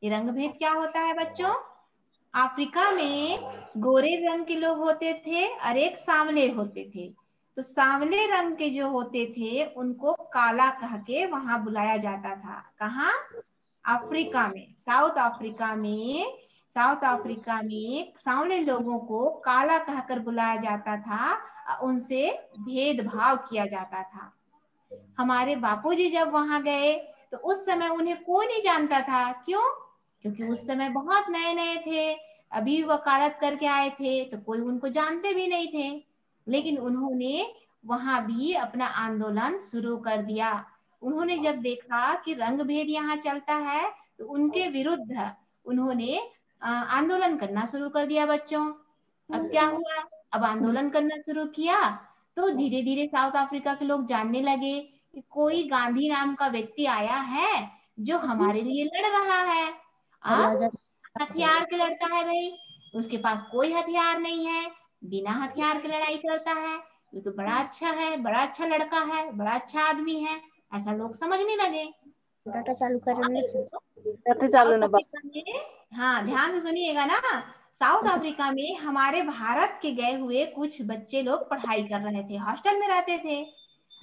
[SPEAKER 1] ये रंग भेद क्या होता है बच्चों? अफ्रीका में गोरे रंग के लोग होते थे और एक सांवले होते थे। तो सांवले रंग के जो होते थे उनको काला कह के वहां बुलाया जाता था। कहाँ? अफ्रीका में, साउथ अफ्रीका में। साउथ अफ्रीका में सांवले लोगों को काला कहकर बुलाया जाता था, उनसे भेदभाव किया जाता था। हमारे बापूजी जब वहां गए तो उस समय उन्हें कोई नहीं जानता था। क्यों? क्योंकि उस समय बहुत नए नए थे, अभी वकालत करके आए थे, तो कोई उनको जानते भी नहीं थे। लेकिन उन्होंने वहां भी अपना आंदोलन शुरू कर दिया। उन्होंने जब देखा कि रंग भेद यहाँ चलता है, तो उनके विरुद्ध उन्होंने आंदोलन करना शुरू कर दिया बच्चों। अब क्या हुआ? अब आंदोलन करना शुरू किया तो धीरे धीरे साउथ अफ्रीका के लोग जानने लगे कि कोई गांधी नाम का व्यक्ति आया है जो हमारे लिए लड़ रहा है। अब हथियार के लड़ता है भाई, उसके पास कोई हथियार नहीं है, बिना हथियार के लड़ाई करता है। ये तो बड़ा अच्छा है, बड़ा अच्छा लड़का है, बड़ा अच्छा आदमी है, ऐसा लोग समझने लगे।
[SPEAKER 4] डाटा चालू कर
[SPEAKER 1] साउथ अफ्रीका में, हाँ ध्यान से सुनिएगा ना, साउथ अफ्रीका में हमारे भारत के गए हुए कुछ बच्चे लोग पढ़ाई कर रहे थे, हॉस्टल में रहते थे।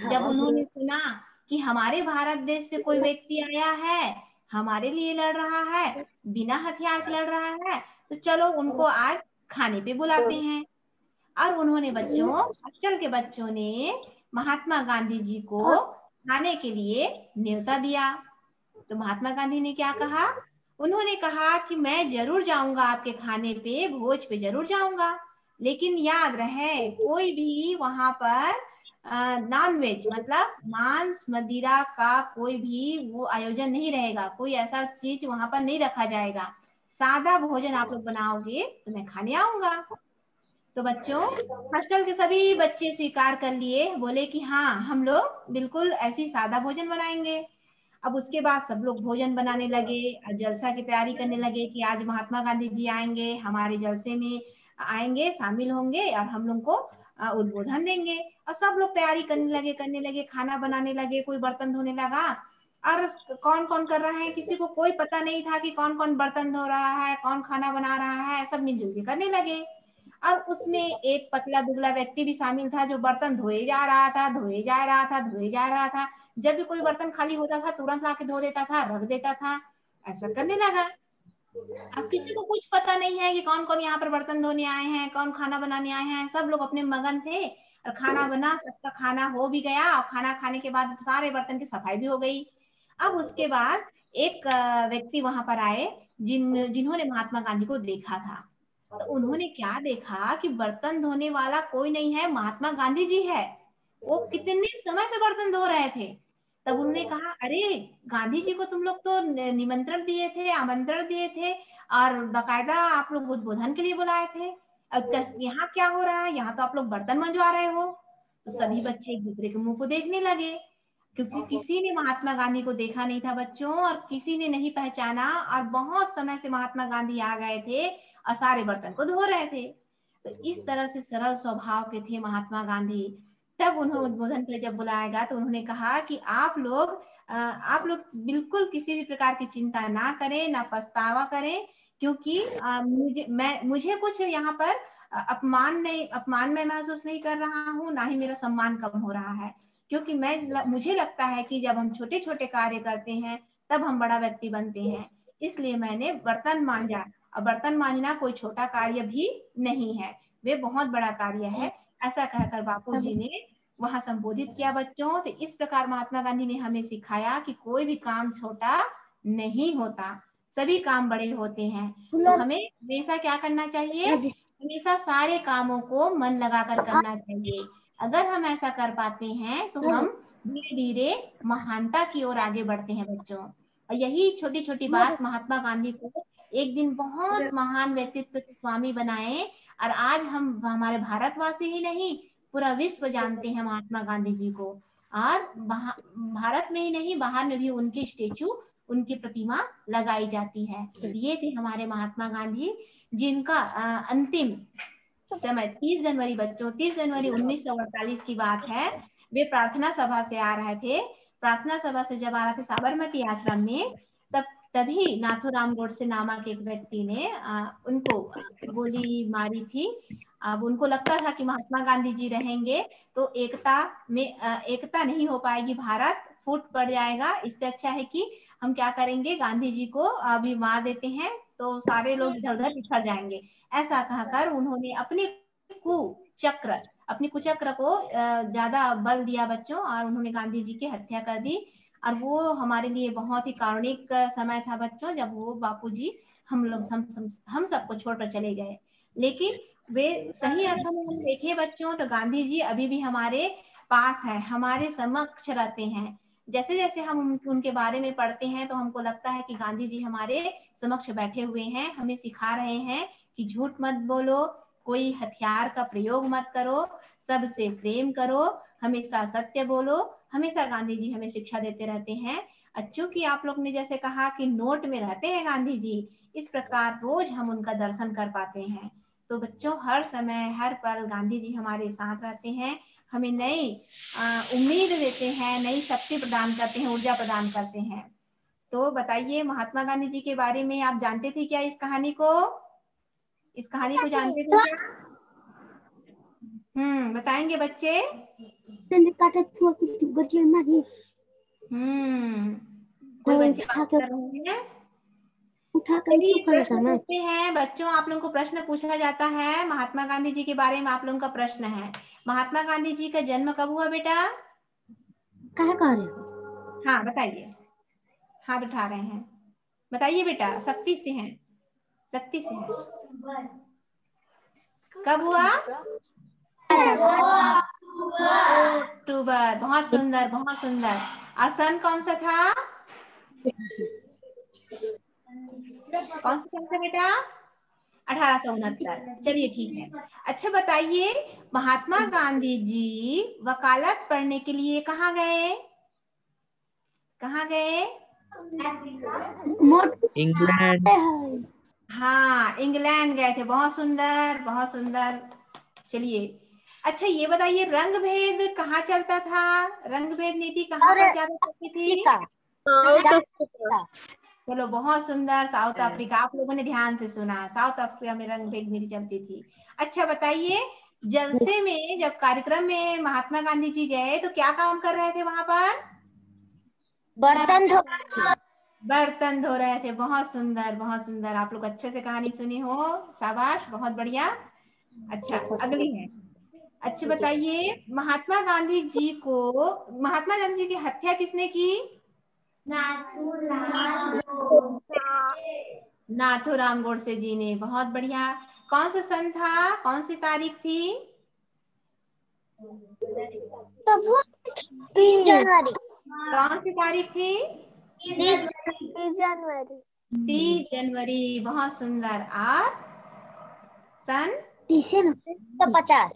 [SPEAKER 1] जब उन्होंने सुना कि हमारे भारत देश से कोई व्यक्ति आया है, हमारे लिए लड़ रहा है, बिना हथियार से लड़ रहा है, तो चलो उनको आज खाने पे बुलाते हैं। और उन्होंने बच्चों, हॉस्टल के बच्चों ने महात्मा गांधी जी को खाने के लिए न्योता दिया। तो महात्मा गांधी ने क्या कहा? उन्होंने कहा कि मैं जरूर जाऊंगा आपके खाने पे, भोज पे जरूर जाऊंगा, लेकिन याद रहे कोई भी वहां पर नॉन वेज मतलब मांस मदिरा का कोई भी वो आयोजन नहीं रहेगा, कोई ऐसा चीज वहां पर नहीं रखा जाएगा। सादा भोजन आप लोग बनाओगे तो मैं खाने आऊंगा। तो बच्चों, हॉस्टल के सभी बच्चे स्वीकार कर लिए, बोले कि हाँ हम लोग बिल्कुल ऐसी सादा भोजन बनाएंगे। अब उसके बाद सब लोग भोजन बनाने लगे, जलसा की तैयारी करने लगे कि आज महात्मा गांधी जी आएंगे, हमारे जलसे में आएंगे, शामिल होंगे और हम लोग को उद्बोधन देंगे। और सब लोग तैयारी करने लगे, खाना बनाने लगे, कोई बर्तन धोने लगा। और कौन कौन कर रहा है किसी को कोई पता नहीं था कि कौन कौन बर्तन धो रहा है, कौन खाना बना रहा है, सब मिलजुल के करने लगे। और उसमें एक पतला दुबला व्यक्ति भी शामिल था जो बर्तन धोए जा रहा था, धोए जा रहा था, धोए जा रहा था। जब भी कोई बर्तन खाली होता था तुरंत लाके धो देता था, रख देता था, ऐसा करने लगा। अब किसी को कुछ पता नहीं है कि कौन कौन यहाँ पर बर्तन धोने आए हैं, कौन खाना बनाने आए हैं। सब लोग अपने मगन थे और खाना बना, सबका खाना हो भी गया और खाना खाने के बाद सारे बर्तन की सफाई भी हो गई। अब उसके बाद एक व्यक्ति वहां पर आए जिन्होंने महात्मा गांधी को देखा था। तो उन्होंने क्या देखा कि बर्तन धोने वाला कोई नहीं है, महात्मा गांधी जी है। वो कितने समय से बर्तन धो रहे थे। तब उन्होंने कहा, अरे गांधी जी को तुम लोग तो निमंत्रण दिए थे, आमंत्रण दिए थे और बकायदा आप लोग उद्बोधन के लिए बुलाए थे। अब यहाँ क्या हो रहा है? यहाँ तो आप लोग बर्तन मंजवा रहे हो। तो सभी बच्चे एक दूसरे के मुंह को देखने लगे, क्योंकि किसी ने महात्मा गांधी को देखा नहीं था बच्चों, और किसी ने नहीं पहचाना। और बहुत समय से महात्मा गांधी आ गए थे और सारे बर्तन को धो रहे थे। तो इस तरह से सरल स्वभाव के थे महात्मा गांधी। तब उन्हें उद्बोधन के लिए जब बुलाया गया तो उन्होंने कहा कि आप लोग बिल्कुल किसी भी प्रकार की चिंता ना करें, ना पछतावा करें, क्योंकि मुझे कुछ यहाँ पर अपमान मैं महसूस नहीं कर रहा हूँ, ना ही मेरा सम्मान कम हो रहा है। क्योंकि मुझे लगता है कि जब हम छोटे छोटे कार्य करते हैं तब हम बड़ा व्यक्ति बनते हैं। इसलिए मैंने बर्तन मांजा, और बर्तन मांजना कोई छोटा कार्य भी नहीं है, वे बहुत बड़ा कार्य है। ऐसा कहकर बापूजी ने वहां संबोधित किया बच्चों। तो इस प्रकार महात्मा गांधी ने हमें सिखाया कि कोई भी काम छोटा नहीं होता, सभी काम बड़े होते हैं। तो हमें हमेशा क्या करना चाहिए? हमेशा सारे कामों को मन लगाकर करना चाहिए। अगर हम ऐसा कर पाते हैं तो हम धीरे धीरे महानता की ओर आगे बढ़ते हैं बच्चों। और यही छोटी छोटी बात महात्मा गांधी को एक दिन बहुत महान व्यक्तित्व के स्वामी बनाए। और आज हम हमारे भारतवासी ही नहीं, पूरा विश्व जानते हैं महात्मा गांधी जी को। और भारत में ही नहीं, बाहर में भी उनकी स्टेचू, उनकी प्रतिमा लगाई जाती है। तो ये थे हमारे महात्मा गांधी, जिनका अंतिम समय 30 जनवरी बच्चों, 30 जनवरी 1948 की बात है। वे प्रार्थना सभा से आ रहे थे। प्रार्थना सभा से जब आ रहे थे साबरमती आश्रम में, तभी नाथूराम गोडसे नामक एक व्यक्ति ने उनको गोली मारी थी। अब उनको लगता था कि महात्मा गांधी जी रहेंगे तो एकता नहीं हो पाएगी, भारत फूट पड़ जाएगा। इससे अच्छा है कि हम क्या करेंगे, गांधी जी को अभी मार देते हैं तो सारे लोग इधर उधर बिखर जाएंगे। ऐसा कहकर उन्होंने अपने कुचक्र को ज्यादा बल दिया बच्चों, और उन्होंने गांधी जी की हत्या कर दी। और वो हमारे लिए बहुत ही कारुणिक समय था बच्चों, जब वो बापूजी हम सबको छोड़कर चले गए। लेकिन वे सही अर्थों में हम देखें बच्चों तो गांधी जी अभी भी हमारे पास है, हमारे समक्ष रहते हैं। जैसे जैसे हम उनके बारे में पढ़ते हैं तो हमको लगता है कि गांधी जी हमारे समक्ष बैठे हुए हैं, हमें सिखा रहे हैं कि झूठ मत बोलो, कोई हथियार का प्रयोग मत करो, सबसे प्रेम करो, हमेशा सत्य बोलो। हमेशा गांधी जी हमें शिक्षा देते रहते हैं। चूंकि आप लोग ने जैसे कहा कि नोट में रहते हैं गांधी जी, इस प्रकार रोज हम उनका दर्शन कर पाते हैं। तो बच्चों हर समय हर पल गांधी जी हमारे साथ रहते हैं, हमें नई उम्मीद देते हैं, नई शक्ति प्रदान करते हैं, ऊर्जा प्रदान करते हैं। तो बताइए महात्मा गांधी जी के बारे में आप जानते थे क्या? इस कहानी को जानते थे क्या? बताएंगे बच्चे? कोई बच्चे बात कर रहे हैं? चलिए प्रश्न पूछते हैं बच्चों, आप लोगों को प्रश्न पूछा जाता है। महात्मा गांधी जी के बारे में आप लोगों का प्रश्न है, महात्मा गांधी जी का जन्म कब हुआ बेटा? हाँ बताइए, हाथ उठा रहे हैं, बताइए बेटा, सख्ती से हैं, सख्ती से हैं। कब हुआ? अक्टूबर। बहुत सुंदर, बहुत सुंदर। और सन कौन सा था? कौन सा सन था बेटा? 1869। चलिए ठीक है। अच्छा बताइए, महात्मा गांधी जी वकालत पढ़ने के लिए कहाँ गए?
[SPEAKER 5] इंग्लैंड।
[SPEAKER 1] हाँ इंग्लैंड गए थे। बहुत सुंदर, बहुत सुंदर। चलिए अच्छा ये बताइए, रंग भेद कहाँ चलता था? रंग भेद नीति कहाँ पर ज्यादा चलती थी? चलो बहुत सुंदर, साउथ अफ्रीका। आप लोगों ने ध्यान से सुना, साउथ अफ्रीका में रंग भेद नीति चलती थी। अच्छा बताइए, जलसे में जब कार्यक्रम में महात्मा गांधी जी गए तो क्या काम कर रहे थे वहां पर? बर्तन धो रहे थे। बहुत सुंदर, बहुत सुंदर। आप लोग अच्छे से कहानी सुनी हो, शाबाश, बहुत बढ़िया। अच्छा अगली है। अच्छा बताइए, महात्मा गांधी जी की हत्या किसने की? नाथूराम गोडसे जी ने। बहुत बढ़िया। कौन सा सन था, कौन सी तारीख थी?
[SPEAKER 4] 3 जनवरी।
[SPEAKER 1] कौन सी तारीख थी?
[SPEAKER 4] 30 जनवरी।
[SPEAKER 1] 30 जनवरी। बहुत सुंदर। और सन
[SPEAKER 4] 1950।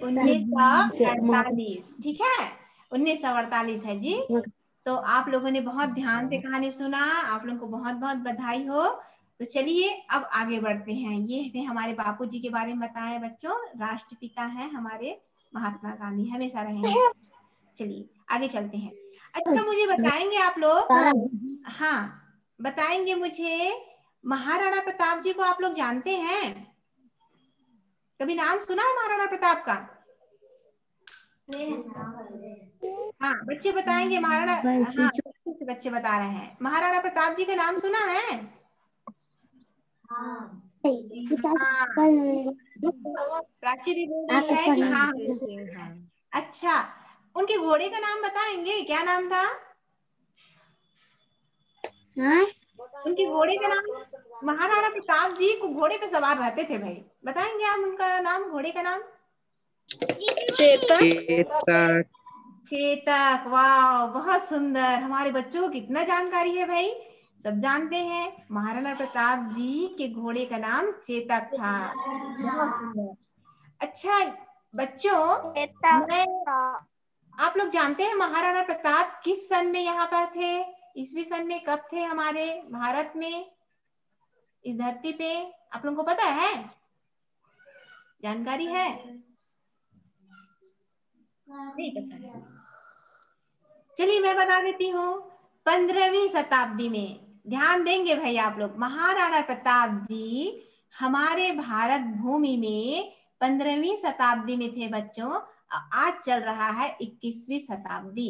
[SPEAKER 1] 1948। ठीक है, 1948 है जी। तो आप लोगों ने बहुत ध्यान से कहानी सुना, आप लोगों को बहुत बहुत बधाई हो। तो चलिए अब आगे बढ़ते हैं। ये थे हमारे बापूजी के बारे में बताएं बच्चों, राष्ट्रपिता हैं हमारे महात्मा गांधी, हमेशा रहेंगे। चलिए आगे चलते हैं। अच्छा मुझे बताएंगे आप लोग, हाँ बताएंगे मुझे, महाराणा प्रताप जी को आप लोग जानते हैं? कभी नाम सुना है महाराणा प्रताप का? हाँ बच्चे बताएंगे महाराणा, हाँ से बच्चे बता रहे हैं, महाराणा प्रताप जी का नाम सुना है? प्राची भी बोल रही है कि हाँ। अच्छा उनके घोड़े का नाम बताएंगे, क्या नाम था उनके घोड़े का नाम? महाराणा प्रताप जी को घोड़े पे सवार रहते थे भाई, बताएंगे आप उनका नाम, घोड़े का नाम?
[SPEAKER 5] चेतक।
[SPEAKER 1] चेतक, वाह बहुत सुंदर। हमारे बच्चों को कितना जानकारी है भाई, सब जानते हैं महाराणा प्रताप जी के घोड़े का नाम चेतक था। बहुत सुंदर। अच्छा बच्चों, मैं आप लोग जानते हैं महाराणा प्रताप किस सन में यहाँ पर थे, ईस्वी सन में कब थे हमारे भारत में, इस धरती पे? आप लोगों को पता है, जानकारी है? नहीं पता है। चलिए मैं बता देती हूँ, 15वीं शताब्दी में। ध्यान देंगे भाई आप लोग, महाराणा प्रताप जी हमारे भारत भूमि में 15वीं शताब्दी में थे बच्चों। आज चल रहा है 21वीं शताब्दी।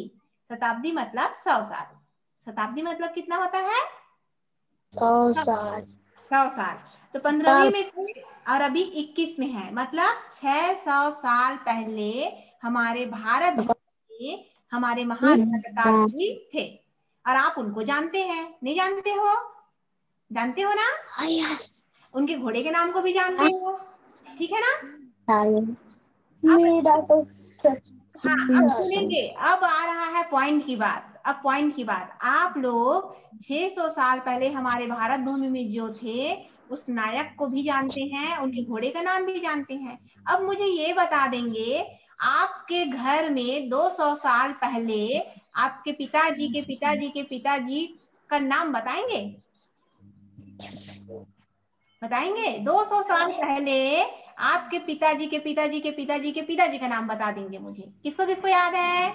[SPEAKER 1] शताब्दी मतलब 100 साल। शताब्दी मतलब कितना होता है? 100 साल। तो 15वीं में थे और अभी 21 में है, मतलब 600 साल पहले हमारे भारत में हमारे महाराणा प्रताप जी थे। और आप उनको जानते हैं, नहीं जानते हो? जानते हो ना? उनके घोड़े के नाम को भी जानते हो, ठीक है ना? हाँ, अब सुनेंगे, अब आ रहा है पॉइंट की बात। अब पॉइंट की बात, आप लोग 600 साल पहले हमारे भारत भूमि में जो थे उस नायक को भी जानते हैं, उनके घोड़े का नाम भी जानते हैं। अब मुझे ये बता देंगे, आपके घर में 200 साल पहले आपके पिताजी के पिताजी के पिताजी का नाम बताएंगे? बताएंगे? 200 साल पहले आपके पिताजी के पिताजी के पिताजी के पिताजी का नाम बता देंगे मुझे। किसको किसको याद है?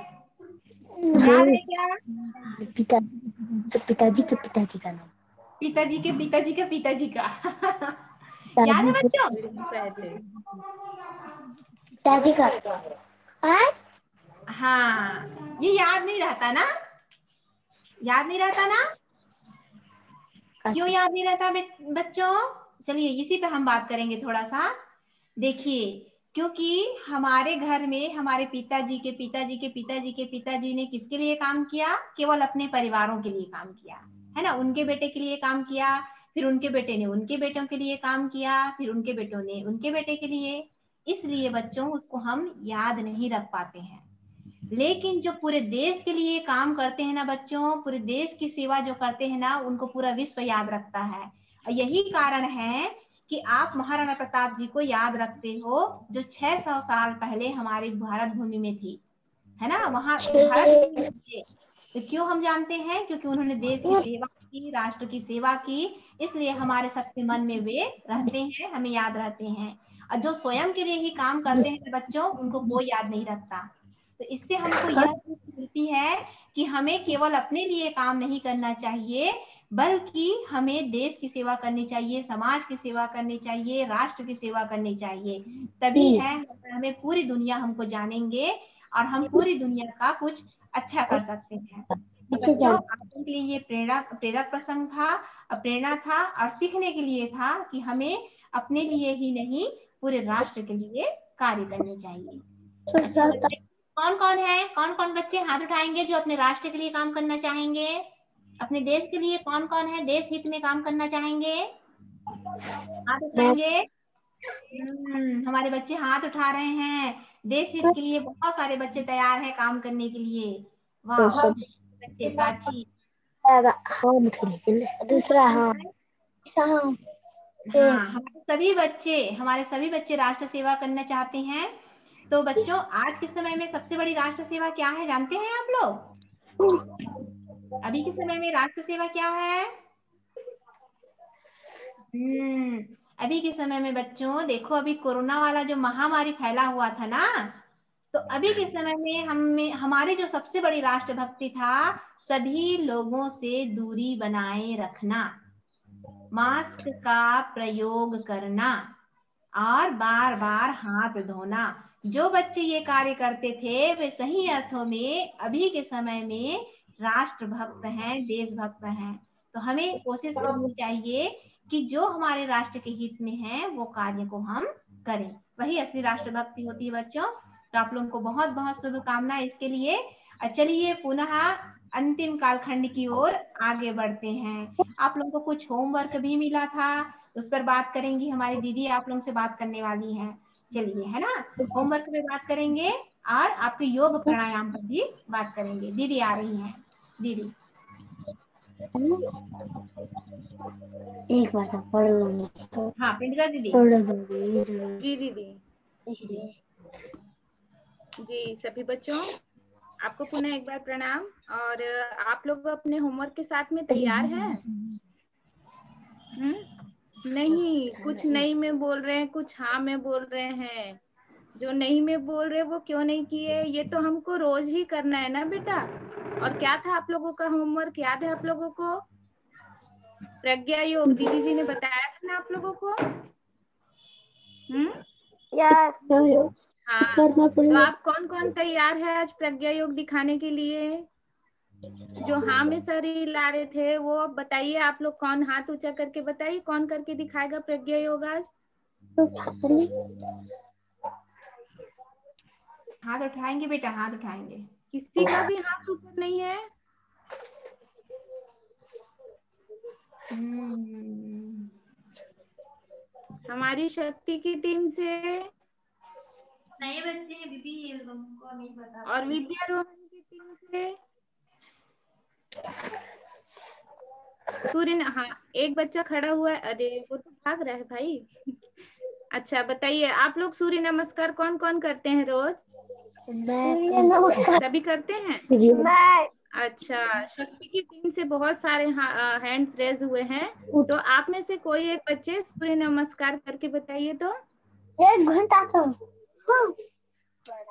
[SPEAKER 1] याद है क्या?
[SPEAKER 4] पिताजी के पिताजी का नाम,
[SPEAKER 1] पिताजी के पिताजी के पिताजी का याद है बच्चों?
[SPEAKER 4] पिताजी का।
[SPEAKER 1] हाँ, ये याद नहीं रहता ना? याद नहीं रहता ना? क्यों याद नहीं रहता बच्चों? चलिए इसी पे हम बात करेंगे थोड़ा सा। देखिए, क्योंकि हमारे घर में हमारे पिताजी के पिताजी के पिताजी के पिताजी ने किसके लिए काम किया? केवल अपने परिवारों के लिए काम किया, है ना? उनके बेटे के लिए काम किया, फिर उनके बेटे ने उनके बेटों के लिए काम किया, फिर उनके बेटों ने उनके बेटे के लिए। इसलिए बच्चों उसको हम याद नहीं रख पाते हैं। लेकिन जो पूरे देश के लिए काम करते हैं ना बच्चों, पूरे देश की सेवा जो करते हैं ना, उनको पूरा विश्व याद रखता है। और यही कारण है कि आप महाराणा प्रताप जी को याद रखते हो, जो 600 साल पहले हमारी भारत भूमि में थी, है ना? वहां भारत भूमि में। तो क्यों हम जानते हैं? क्योंकि उन्होंने देश की सेवा की, राष्ट्र की सेवा की, इसलिए हमारे सबके मन में वे रहते हैं, हमें याद रहते हैं। और जो स्वयं के लिए ही काम करते हैं बच्चों, उनको कोई याद नहीं रखता। तो इससे हमको यह सीख मिलती है कि हमें केवल अपने लिए काम नहीं करना चाहिए, बल्कि हमें देश की सेवा करनी चाहिए, समाज की सेवा करनी चाहिए, राष्ट्र की सेवा करनी चाहिए। तभी है हमें पूरी दुनिया हमको जानेंगे और हम पूरी दुनिया का कुछ अच्छा कर सकते हैं। तो बच्चों, आप लोगों के लिए ये प्रेरक प्रसंग था, प्रेरणा था और सीखने के लिए था कि हमें अपने लिए ही नहीं, पूरे राष्ट्र के लिए कार्य करने चाहिए। अच्छा बच्चे, कौन कौन है, कौन कौन बच्चे हाथ उठाएंगे जो अपने राष्ट्र के लिए काम करना चाहेंगे? अपने देश के लिए कौन कौन है, देश हित में काम करना चाहेंगे? हाथ उठाएंगे। हमारे बच्चे हाथ उठा रहे हैं। देश हित के लिए बहुत सारे बच्चे तैयार हैं काम करने के लिए। वाह बच्चे, प्राची।
[SPEAKER 4] दूसरा हाँ,
[SPEAKER 1] हाँ, हमारे सभी बच्चे राष्ट्र सेवा करना चाहते हैं। तो बच्चों, आज के समय में सबसे बड़ी राष्ट्र सेवा क्या है, जानते हैं आप लोग? अभी के समय में राष्ट्र सेवा क्या है? अभी के समय में बच्चों देखो, अभी कोरोना वाला जो महामारी फैला हुआ था ना, तो अभी के समय में हमारी जो सबसे बड़ी राष्ट्रभक्ति था, सभी लोगों से दूरी बनाए रखना, मास्क का प्रयोग करना और बार बार हाथ धोना। जो बच्चे ये कार्य करते थे वे सही अर्थों में अभी के समय में राष्ट्रभक्त हैं, देशभक्त हैं। तो हमें कोशिश करनी चाहिए कि जो हमारे राष्ट्र के हित में है वो कार्य को हम करें, वही असली राष्ट्रभक्ति होती है बच्चों। तो आप लोगों को बहुत बहुत शुभकामनाएं इसके लिए। चलिए पुनः अंतिम कालखंड की ओर आगे बढ़ते हैं। आप लोगों को कुछ होमवर्क भी मिला था, उस पर बात करेंगी हमारी दीदी, आप लोगों से बात करने वाली हैं। चलिए, है ना। होमवर्क पे बात करेंगे और आपके योग प्राणायाम पर भी बात करेंगे। दीदी आ रही हैं, दीदी।
[SPEAKER 4] एक बार सब पढ़ लूंगी तो
[SPEAKER 1] हाँ पिंडरा दीदी।
[SPEAKER 4] पढ़ लूंगी जरूर।
[SPEAKER 2] जी दीदी।
[SPEAKER 4] इसलिए
[SPEAKER 2] जी सभी बच्चों, आपको पुनः एक बार प्रणाम। और आप लोग अपने होमवर्क के साथ में तैयार हैं? नहीं, कुछ नहीं में बोल रहे हैं, कुछ हाँ में बोल रहे हैं। जो नहीं में बोल रहे वो क्यों नहीं किए? ये तो हमको रोज ही करना है ना बेटा। और क्या था आप लोगों का होमवर्क, याद है आप लोगों को? प्रज्ञा योग दीदी जी ने बताया था ना आप लोगों को।
[SPEAKER 3] यस
[SPEAKER 2] हाँ,
[SPEAKER 4] करना
[SPEAKER 2] तो
[SPEAKER 4] पड़ेगा।
[SPEAKER 2] आप कौन कौन तैयार है आज प्रज्ञा योग दिखाने के लिए? जो हाँ में सर ला रहे थे वो अब बताइए। आप लोग कौन, हाथ ऊंचा करके बताइए कौन करके दिखाएगा प्रज्ञा योग आज?
[SPEAKER 1] हाथ उठाएंगे बेटा, हाथ उठाएंगे।
[SPEAKER 2] किसी का भी हाथ ऊपर नहीं है? हमारी शक्ति की टीम से
[SPEAKER 1] नए बच्चे हैं दीदी, उनको नहीं पता।
[SPEAKER 2] और विद्यारोहण की टीम से सूर्य। हाँ, एक बच्चा खड़ा हुआ है। अरे वो तो भाग रहा है भाई। अच्छा बताइए, आप लोग सूर्य नमस्कार कौन कौन करते हैं रोज? सभी करते हैं?
[SPEAKER 3] मैं
[SPEAKER 2] अच्छा, शक्ति की टीम से बहुत सारे हैंड्स रेज हुए हैं, तो आप में से कोई एक बच्चे सूर्य नमस्कार करके बताइए तो।
[SPEAKER 4] 1 घंटा तो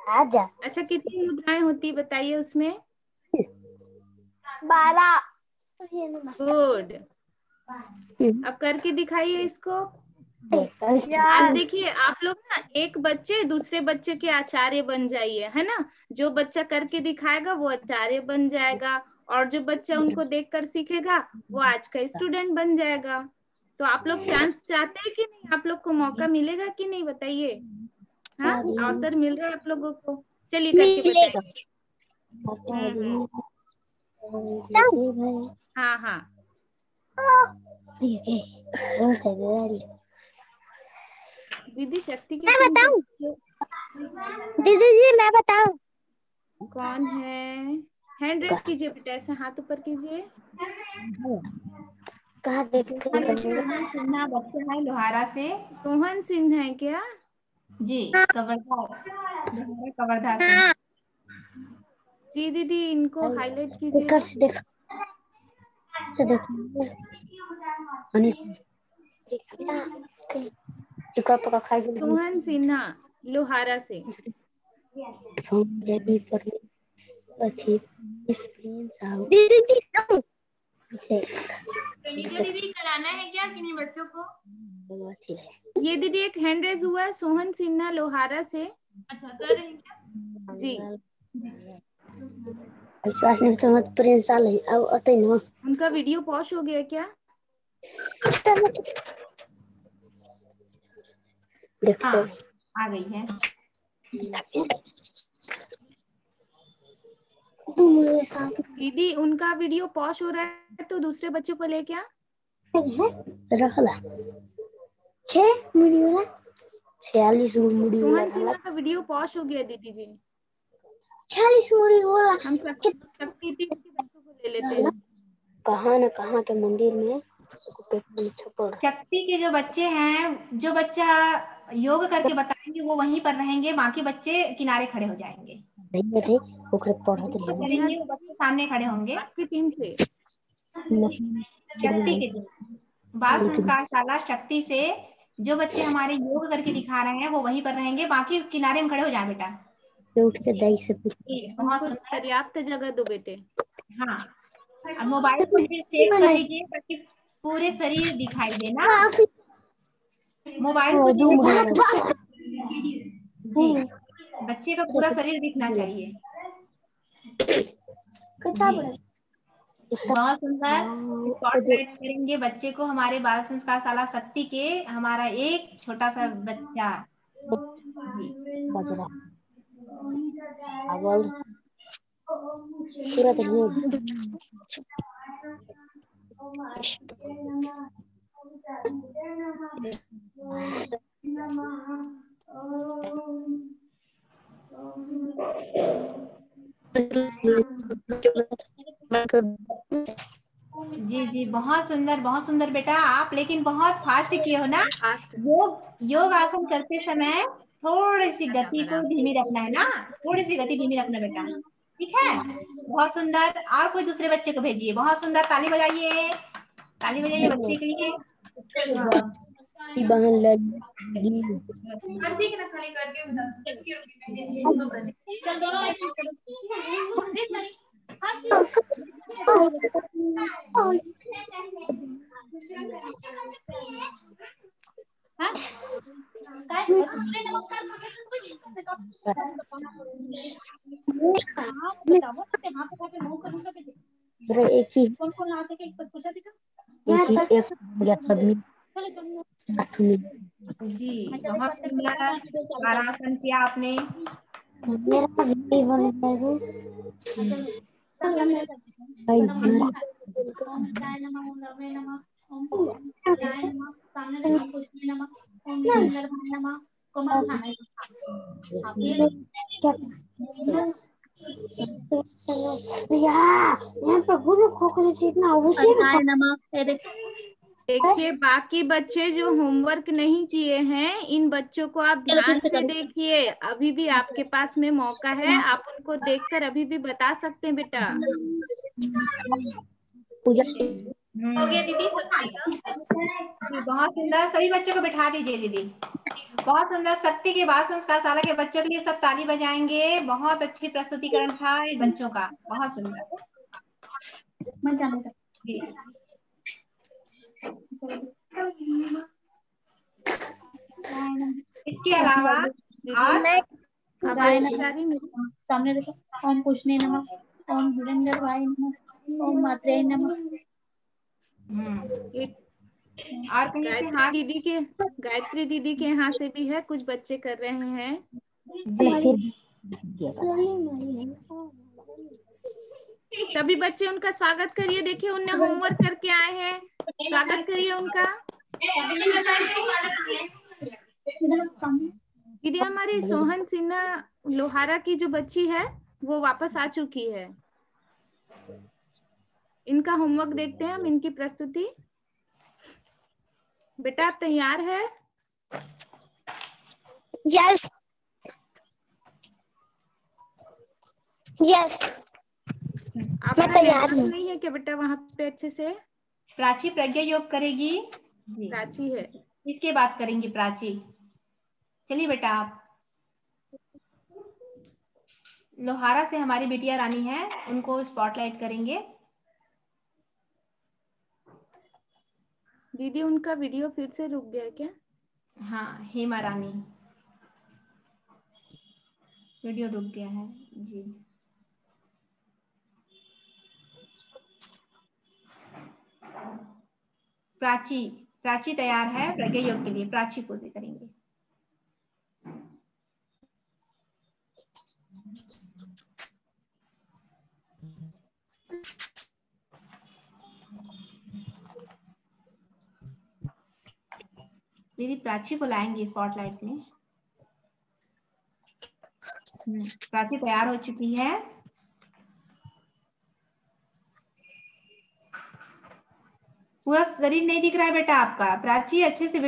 [SPEAKER 4] आजा।
[SPEAKER 2] अच्छा, कितनी मुद्राएं होती बताइए उसमें?
[SPEAKER 3] 12।
[SPEAKER 2] गुड। अब करके दिखाइए इसको। आज देखिए आप लोग ना, एक बच्चे दूसरे बच्चे के आचार्य बन जाइए, है ना। जो बच्चा करके दिखाएगा वो आचार्य बन जाएगा, और जो बच्चा उनको देखकर सीखेगा वो आज का स्टूडेंट बन जाएगा। तो आप लोग चांस चाहते हैं कि नहीं? आप लोग को मौका मिलेगा कि नहीं बताइए? हाँ, अवसर मिल रहा है आप लोगों को। चलिए करके बताइए। हाँ हाँ। दीदी शक्ति की
[SPEAKER 3] मैं
[SPEAKER 2] टीम से
[SPEAKER 3] बताऊं? दीदी जी मैं बताऊं?
[SPEAKER 2] कौन है? हैंड रेस कीजिए बेटा, ऐसे हाथ ऊपर कीजिए।
[SPEAKER 4] कहाँ देखते
[SPEAKER 1] सिन्हा बच्चा है लोहारा से।
[SPEAKER 2] सोहन सिंह है क्या?
[SPEAKER 1] जी, कवर्धा, लोहारा कवर्धा से।
[SPEAKER 2] जी दीदी, इनको हाईलाइट कीजिए।
[SPEAKER 4] देख से देख से देख चिका पका खा के
[SPEAKER 2] सोहन सिन्हा लोहारा से।
[SPEAKER 4] जब पर अच्छी एक्सपीरियंस आओ
[SPEAKER 3] दीदी जी
[SPEAKER 4] से
[SPEAKER 1] दीदी कराना है क्या किन्हीं बच्चों को?
[SPEAKER 4] अच्छी
[SPEAKER 2] ये दीदी एक हैंड रेज हुआ है सोहन सिन्हा लोहारा से।
[SPEAKER 1] अच्छा, कर रहे हैं क्या?
[SPEAKER 2] जी,
[SPEAKER 4] विश्वास नहीं तो मत प्रिंस साल है अब अतै न
[SPEAKER 2] उनका वीडियो पॉज हो गया क्या?
[SPEAKER 4] देखो
[SPEAKER 1] हाँ, आ गई है।
[SPEAKER 4] तुम मेरे साथ
[SPEAKER 2] दीदी उनका वीडियो पॉज हो रहा है, तो दूसरे बच्चों को ले क्या?
[SPEAKER 4] रखला 6 वीडियो 46 वीडियो
[SPEAKER 2] सोहन सिन्हा का वीडियो पॉज हो गया दीदी जी।
[SPEAKER 4] 46 वीडियो
[SPEAKER 2] हम शक्ति टीम के बच्चों को ले लेते हैं।
[SPEAKER 4] कहाँ न कहाँ के मंदिर में
[SPEAKER 1] शक्ति के जो बच्चे हैं, जो बच्चा योग करके बताएंगे वो वहीं पर रहेंगे, बाकी बच्चे किनारे खड़े हो जाएंगे।
[SPEAKER 4] थे ओकरे पढ़त
[SPEAKER 1] जो करेंगे वो बच्चे सामने खड़े होंगे।
[SPEAKER 2] आपकी टीम से
[SPEAKER 1] शक्ति के लिए बाल संस्कार शाला शक्ति से जो बच्चे हमारे योग करके दिखा रहे हैं वो वहीं पर रहेंगे, बाकी किनारे में खड़े हो जाए बेटा।
[SPEAKER 4] उठ के दाई से पूछ
[SPEAKER 1] बहुत
[SPEAKER 2] उनको
[SPEAKER 1] सुंदर।
[SPEAKER 2] पर्याप्त जगह दो बेटे।
[SPEAKER 1] हाँ, अब मोबाइल को सेव कर लीजिए ताकि पूरे शरीर दिखाई देना। मोबाइल को जी, बच्चे का पूरा शरीर दिखना चाहिए। जी, बहुत सुंदर। स्पॉटलाइट करेंगे बच्चे को, हमारे बाल संस्कार शाला शक्ति के हमारा एक छोटा सा बच्चा।
[SPEAKER 4] बजरा अवल पूरा
[SPEAKER 1] जी जी, बहुत सुंदर बेटा। आप लेकिन बहुत फास्ट किए हो ना।
[SPEAKER 2] फास्ट।
[SPEAKER 1] योग आसन करते समय थोड़ी सी गति को धीमी रखना है ना, थोड़ी सी गति धीमी रखना बेटा, ठीक है। बहुत सुंदर। और कोई दूसरे बच्चे को भेजिए। बहुत सुंदर, ताली बजाइए, ताली बजाइए बच्चे के लिए।
[SPEAKER 4] बहन लगी एक ही एक या सबमिट
[SPEAKER 1] जी बहुत सुंदर आसन किया आपने।
[SPEAKER 4] मेरा भी बन यहाँ पे गुरु खोखले इतना
[SPEAKER 2] देखिए, बाकी बच्चे जो होमवर्क नहीं किए हैं, इन बच्चों को आप ध्यान से देखिए। अभी भी आपके पास में मौका है, आप उनको देखकर अभी भी बता सकते हैं बेटा।
[SPEAKER 4] पूजा
[SPEAKER 1] हो गया दीदी, बहुत सुंदर। सभी बच्चों को बिठा दीजिए दीदी। बहुत सुंदर। शक्ति के बाल संस्कार शाला के बच्चों के लिए सब ताली बजाएंगे। बहुत अच्छी प्रस्तुतिकरण था इन बच्चों का, बहुत सुंदर। जी। इसके अलावा और
[SPEAKER 3] सामने देखो। ओम पुष्णे नमः, ओम हिरण्यगर्भाय नमः, ओम मात्रे नमः।
[SPEAKER 1] और कहीं से हाथ।
[SPEAKER 2] गायत्री दीदी के यहाँ से भी है, कुछ बच्चे कर रहे हैं।
[SPEAKER 1] जी
[SPEAKER 2] सभी बच्चे उनका स्वागत करिए। देखिए, उनने होमवर्क करके आए हैं, स्वागत करिए उनका। दीदी, हमारी सोहन सिन्हा लोहारा की जो बच्ची है वो वापस आ चुकी है। इनका होमवर्क देखते हैं हम, इनकी प्रस्तुति। बेटा आप तैयार है?
[SPEAKER 4] यस यस
[SPEAKER 2] आपका नेटवर्क नहीं है क्या बेटा वहां पे अच्छे से?
[SPEAKER 1] प्राची प्रज्ञा योग करेगी। जी
[SPEAKER 2] प्राची है,
[SPEAKER 1] इसके बाद करेंगी प्राची। चलिए बेटा, आप लोहारा से हमारी बिटिया रानी है, उनको स्पॉटलाइट करेंगे।
[SPEAKER 2] दीदी उनका वीडियो फिर से रुक गया क्या?
[SPEAKER 1] हाँ, हेमा रानी, वीडियो रुक गया है जी। प्राची, प्राची तैयार है प्रज्ञा योग के लिए। प्राची को दे करेंगे। दीदी प्राची को लाएंगे स्पॉटलाइट में। प्राची तैयार हो चुकी है। पूरा शरीर नहीं दिख रहा है बेटा आपका। प्राची अच्छे से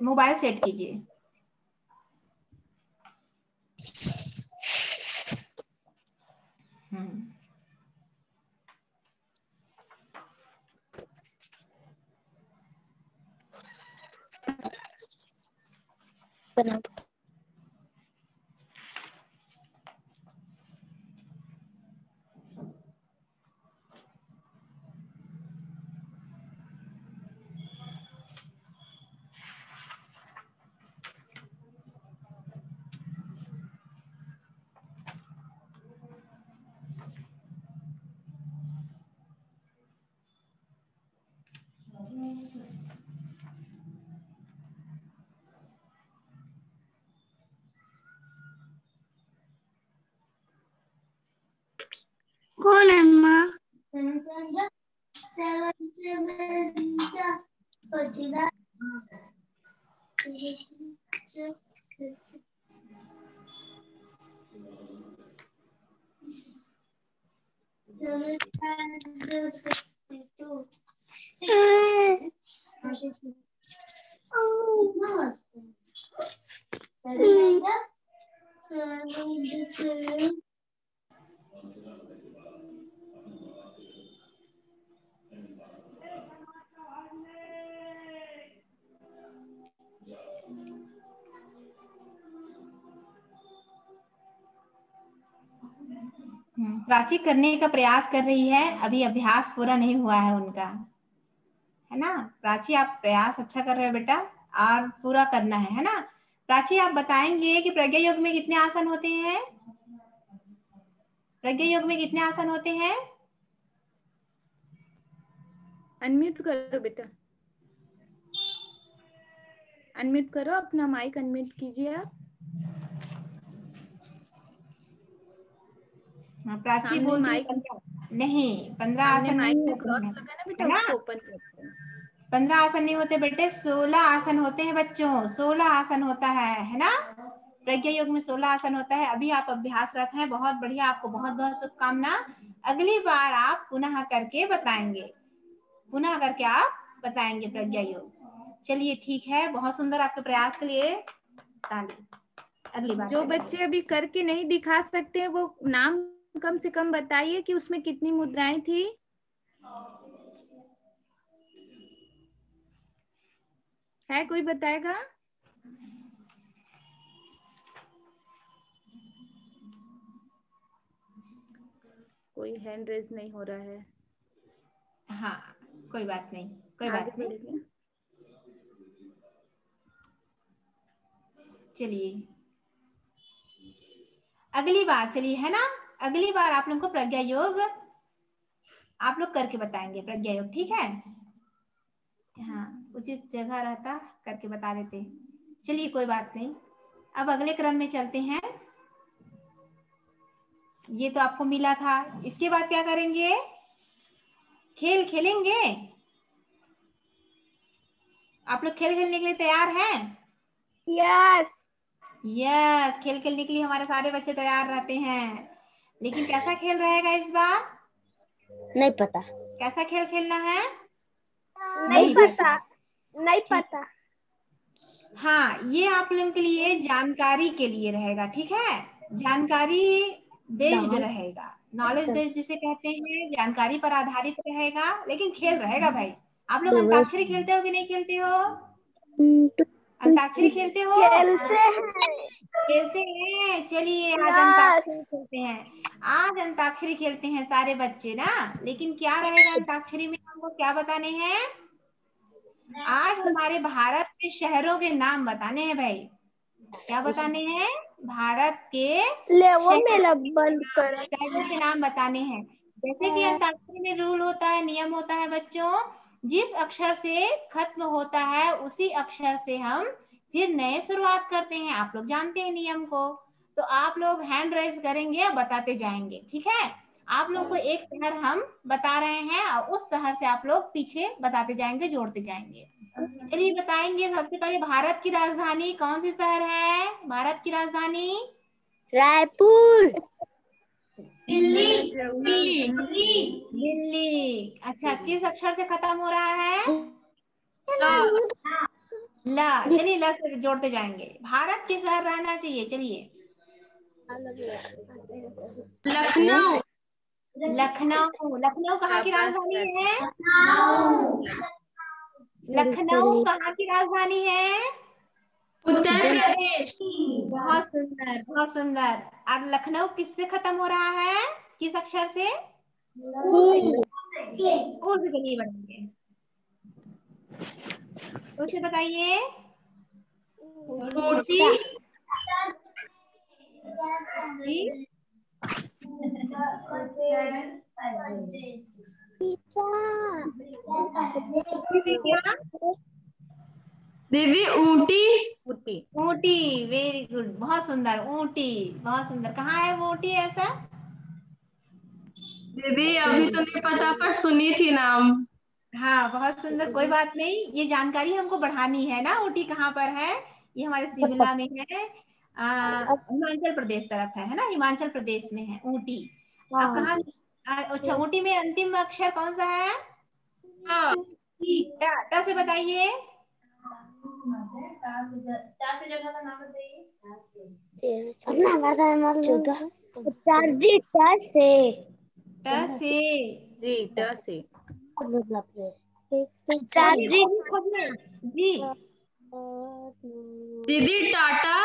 [SPEAKER 1] मोबाइल सेट कीजिए।
[SPEAKER 4] बना कौन है माँ?
[SPEAKER 1] प्राची करने का प्रयास कर रही है, अभी अभ्यास पूरा नहीं हुआ है उनका, है ना। प्राची आप प्रयास अच्छा कर रहे हो बेटा, और पूरा करना है ना। प्राची आप बताएंगे कि प्रज्ञा योग में कितने आसन होते हैं? प्रज्ञा योग में कितने आसन होते हैं?
[SPEAKER 2] अनम्यूट करो बेटा, अनम्यूट करो, अपना माइक अनम्यूट कीजिए आप।
[SPEAKER 1] प्राची बोलती है 15 नहीं, 15 आसन नहीं
[SPEAKER 2] माइक में
[SPEAKER 1] होते
[SPEAKER 2] क्रॉस
[SPEAKER 1] हैं,
[SPEAKER 2] लगा ना बेटा,
[SPEAKER 1] है ना।
[SPEAKER 2] उसको ओपन करते हैं।
[SPEAKER 1] 15 आसन नहीं होते बेटे, 16 आसन होते हैं बच्चों, 16 आसन होता है ना। प्रज्ञा योग में 16 आसन होता है। अभी आप अभ्यासरत हैं, बहुत बढ़िया, आपको बहुत बहुत शुभकामना। अगली बार आप पुनः करके बताएंगे, पुनः करके आप बताएंगे प्रज्ञा योग। चलिए ठीक है, बहुत सुंदर, आपके प्रयास के लिए ताली। अगली बार
[SPEAKER 2] जो बच्चे अभी करके नहीं दिखा सकते हैं, वो नाम कम से कम बताइए कि उसमें कितनी मुद्राएं थी। है कोई बताएगा? कोई हैंड रेज नहीं हो रहा है।
[SPEAKER 1] हाँ कोई बात नहीं, कोई बात नहीं। चलिए अगली बार, चलिए है ना, अगली बार आप लोग को प्रज्ञा योग आप लोग करके बताएंगे, प्रज्ञा योग, ठीक है। हाँ उचित जगह रहता करके बता देते। चलिए कोई बात नहीं, अब अगले क्रम में चलते हैं। ये तो आपको मिला था, इसके बाद क्या करेंगे? खेल खेलेंगे। आप लोग खेल खेलने के लिए तैयार हैं?
[SPEAKER 5] यस
[SPEAKER 1] यस, खेल खेलने के लिए हमारे सारे बच्चे तैयार रहते हैं, लेकिन कैसा खेल रहेगा इस बार?
[SPEAKER 4] नहीं पता।
[SPEAKER 1] कैसा खेल खेलना है?
[SPEAKER 5] नहीं पता, नहीं पता।
[SPEAKER 1] हाँ ये आप लोगों के लिए जानकारी के लिए रहेगा, ठीक है। जानकारी बेस्ड रहेगा, नॉलेज बेस्ड जिसे कहते हैं, जानकारी पर आधारित रहेगा, लेकिन खेल रहेगा भाई। आप लोग अंताक्षरी खेलते हो कि नहीं खेलते हो? अंताक्षरी खेलते हो?
[SPEAKER 5] खेलते हैं।
[SPEAKER 1] खेलते हैं, चलिए आज अंताक्षरी खेलते हैं। आज अंताक्षरी खेलते हैं सारे बच्चे ना, लेकिन क्या रहेगा अंताक्षरी में, हमको क्या बताने हैं? आज हमारे भारत के शहरों के नाम बताने हैं भाई। क्या बताने हैं? भारत के
[SPEAKER 5] मेरा बंद कर
[SPEAKER 1] शहरों के नाम बताने हैं। जैसे कि अंताक्षरी में रूल होता है, नियम होता है बच्चों, जिस अक्षर से खत्म होता है उसी अक्षर से हम फिर नए शुरुआत करते हैं। आप लोग जानते हैं नियम को, तो आप लोग हैंड रेज करेंगे, बताते जाएंगे, ठीक है। आप लोग को एक शहर हम बता रहे हैं और उस शहर से आप लोग पीछे बताते जाएंगे, जोड़ते जाएंगे। चलिए बताएंगे, सबसे पहले भारत की राजधानी कौन सी शहर है? भारत की राजधानी
[SPEAKER 4] रायपुर।
[SPEAKER 1] दिल्ली। अच्छा, किस अक्षर से खत्म हो रहा है? ला। चलिए ला से जोड़ते जाएंगे। भारत के शहर रहना चाहिए, चलिए।
[SPEAKER 5] लखनऊ।
[SPEAKER 1] लखनऊ। लखनऊ कहाँ की राजधानी है? लखनऊ कहाँ की राजधानी है?
[SPEAKER 5] उत्तर प्रदेश।
[SPEAKER 1] बहुत सुंदर, बहुत सुंदर। और लखनऊ किससे खत्म हो रहा है? किस अक्षर से? ऊ से। चलिए बताइए, उसे बताइए।
[SPEAKER 5] दीदी ऊटी।
[SPEAKER 2] ऊटी।
[SPEAKER 1] ऊटी, वेरी गुड, बहुत सुंदर। ऊटी, बहुत सुंदर। कहाँ है वो ऊटी? ऐसा
[SPEAKER 5] दीदी अभी तो नहीं पता, पर सुनी थी नाम।
[SPEAKER 1] हाँ बहुत सुंदर, कोई बात नहीं, ये जानकारी हमको बढ़ानी है ना। ऊटी कहाँ पर है? ये हमारे शिमला में है, हिमाचल प्रदेश तरफ है ना, हिमाचल प्रदेश में है ऊटी। आप कहाँ अच्छा, ऊटी में अंतिम अक्षर कौन सा है? टा से बताइए।
[SPEAKER 4] कितना पता है मालूम? 14 4 जी ट से
[SPEAKER 2] जी, ट से।
[SPEAKER 4] 4 जी
[SPEAKER 1] जी
[SPEAKER 5] दीदी टाटा।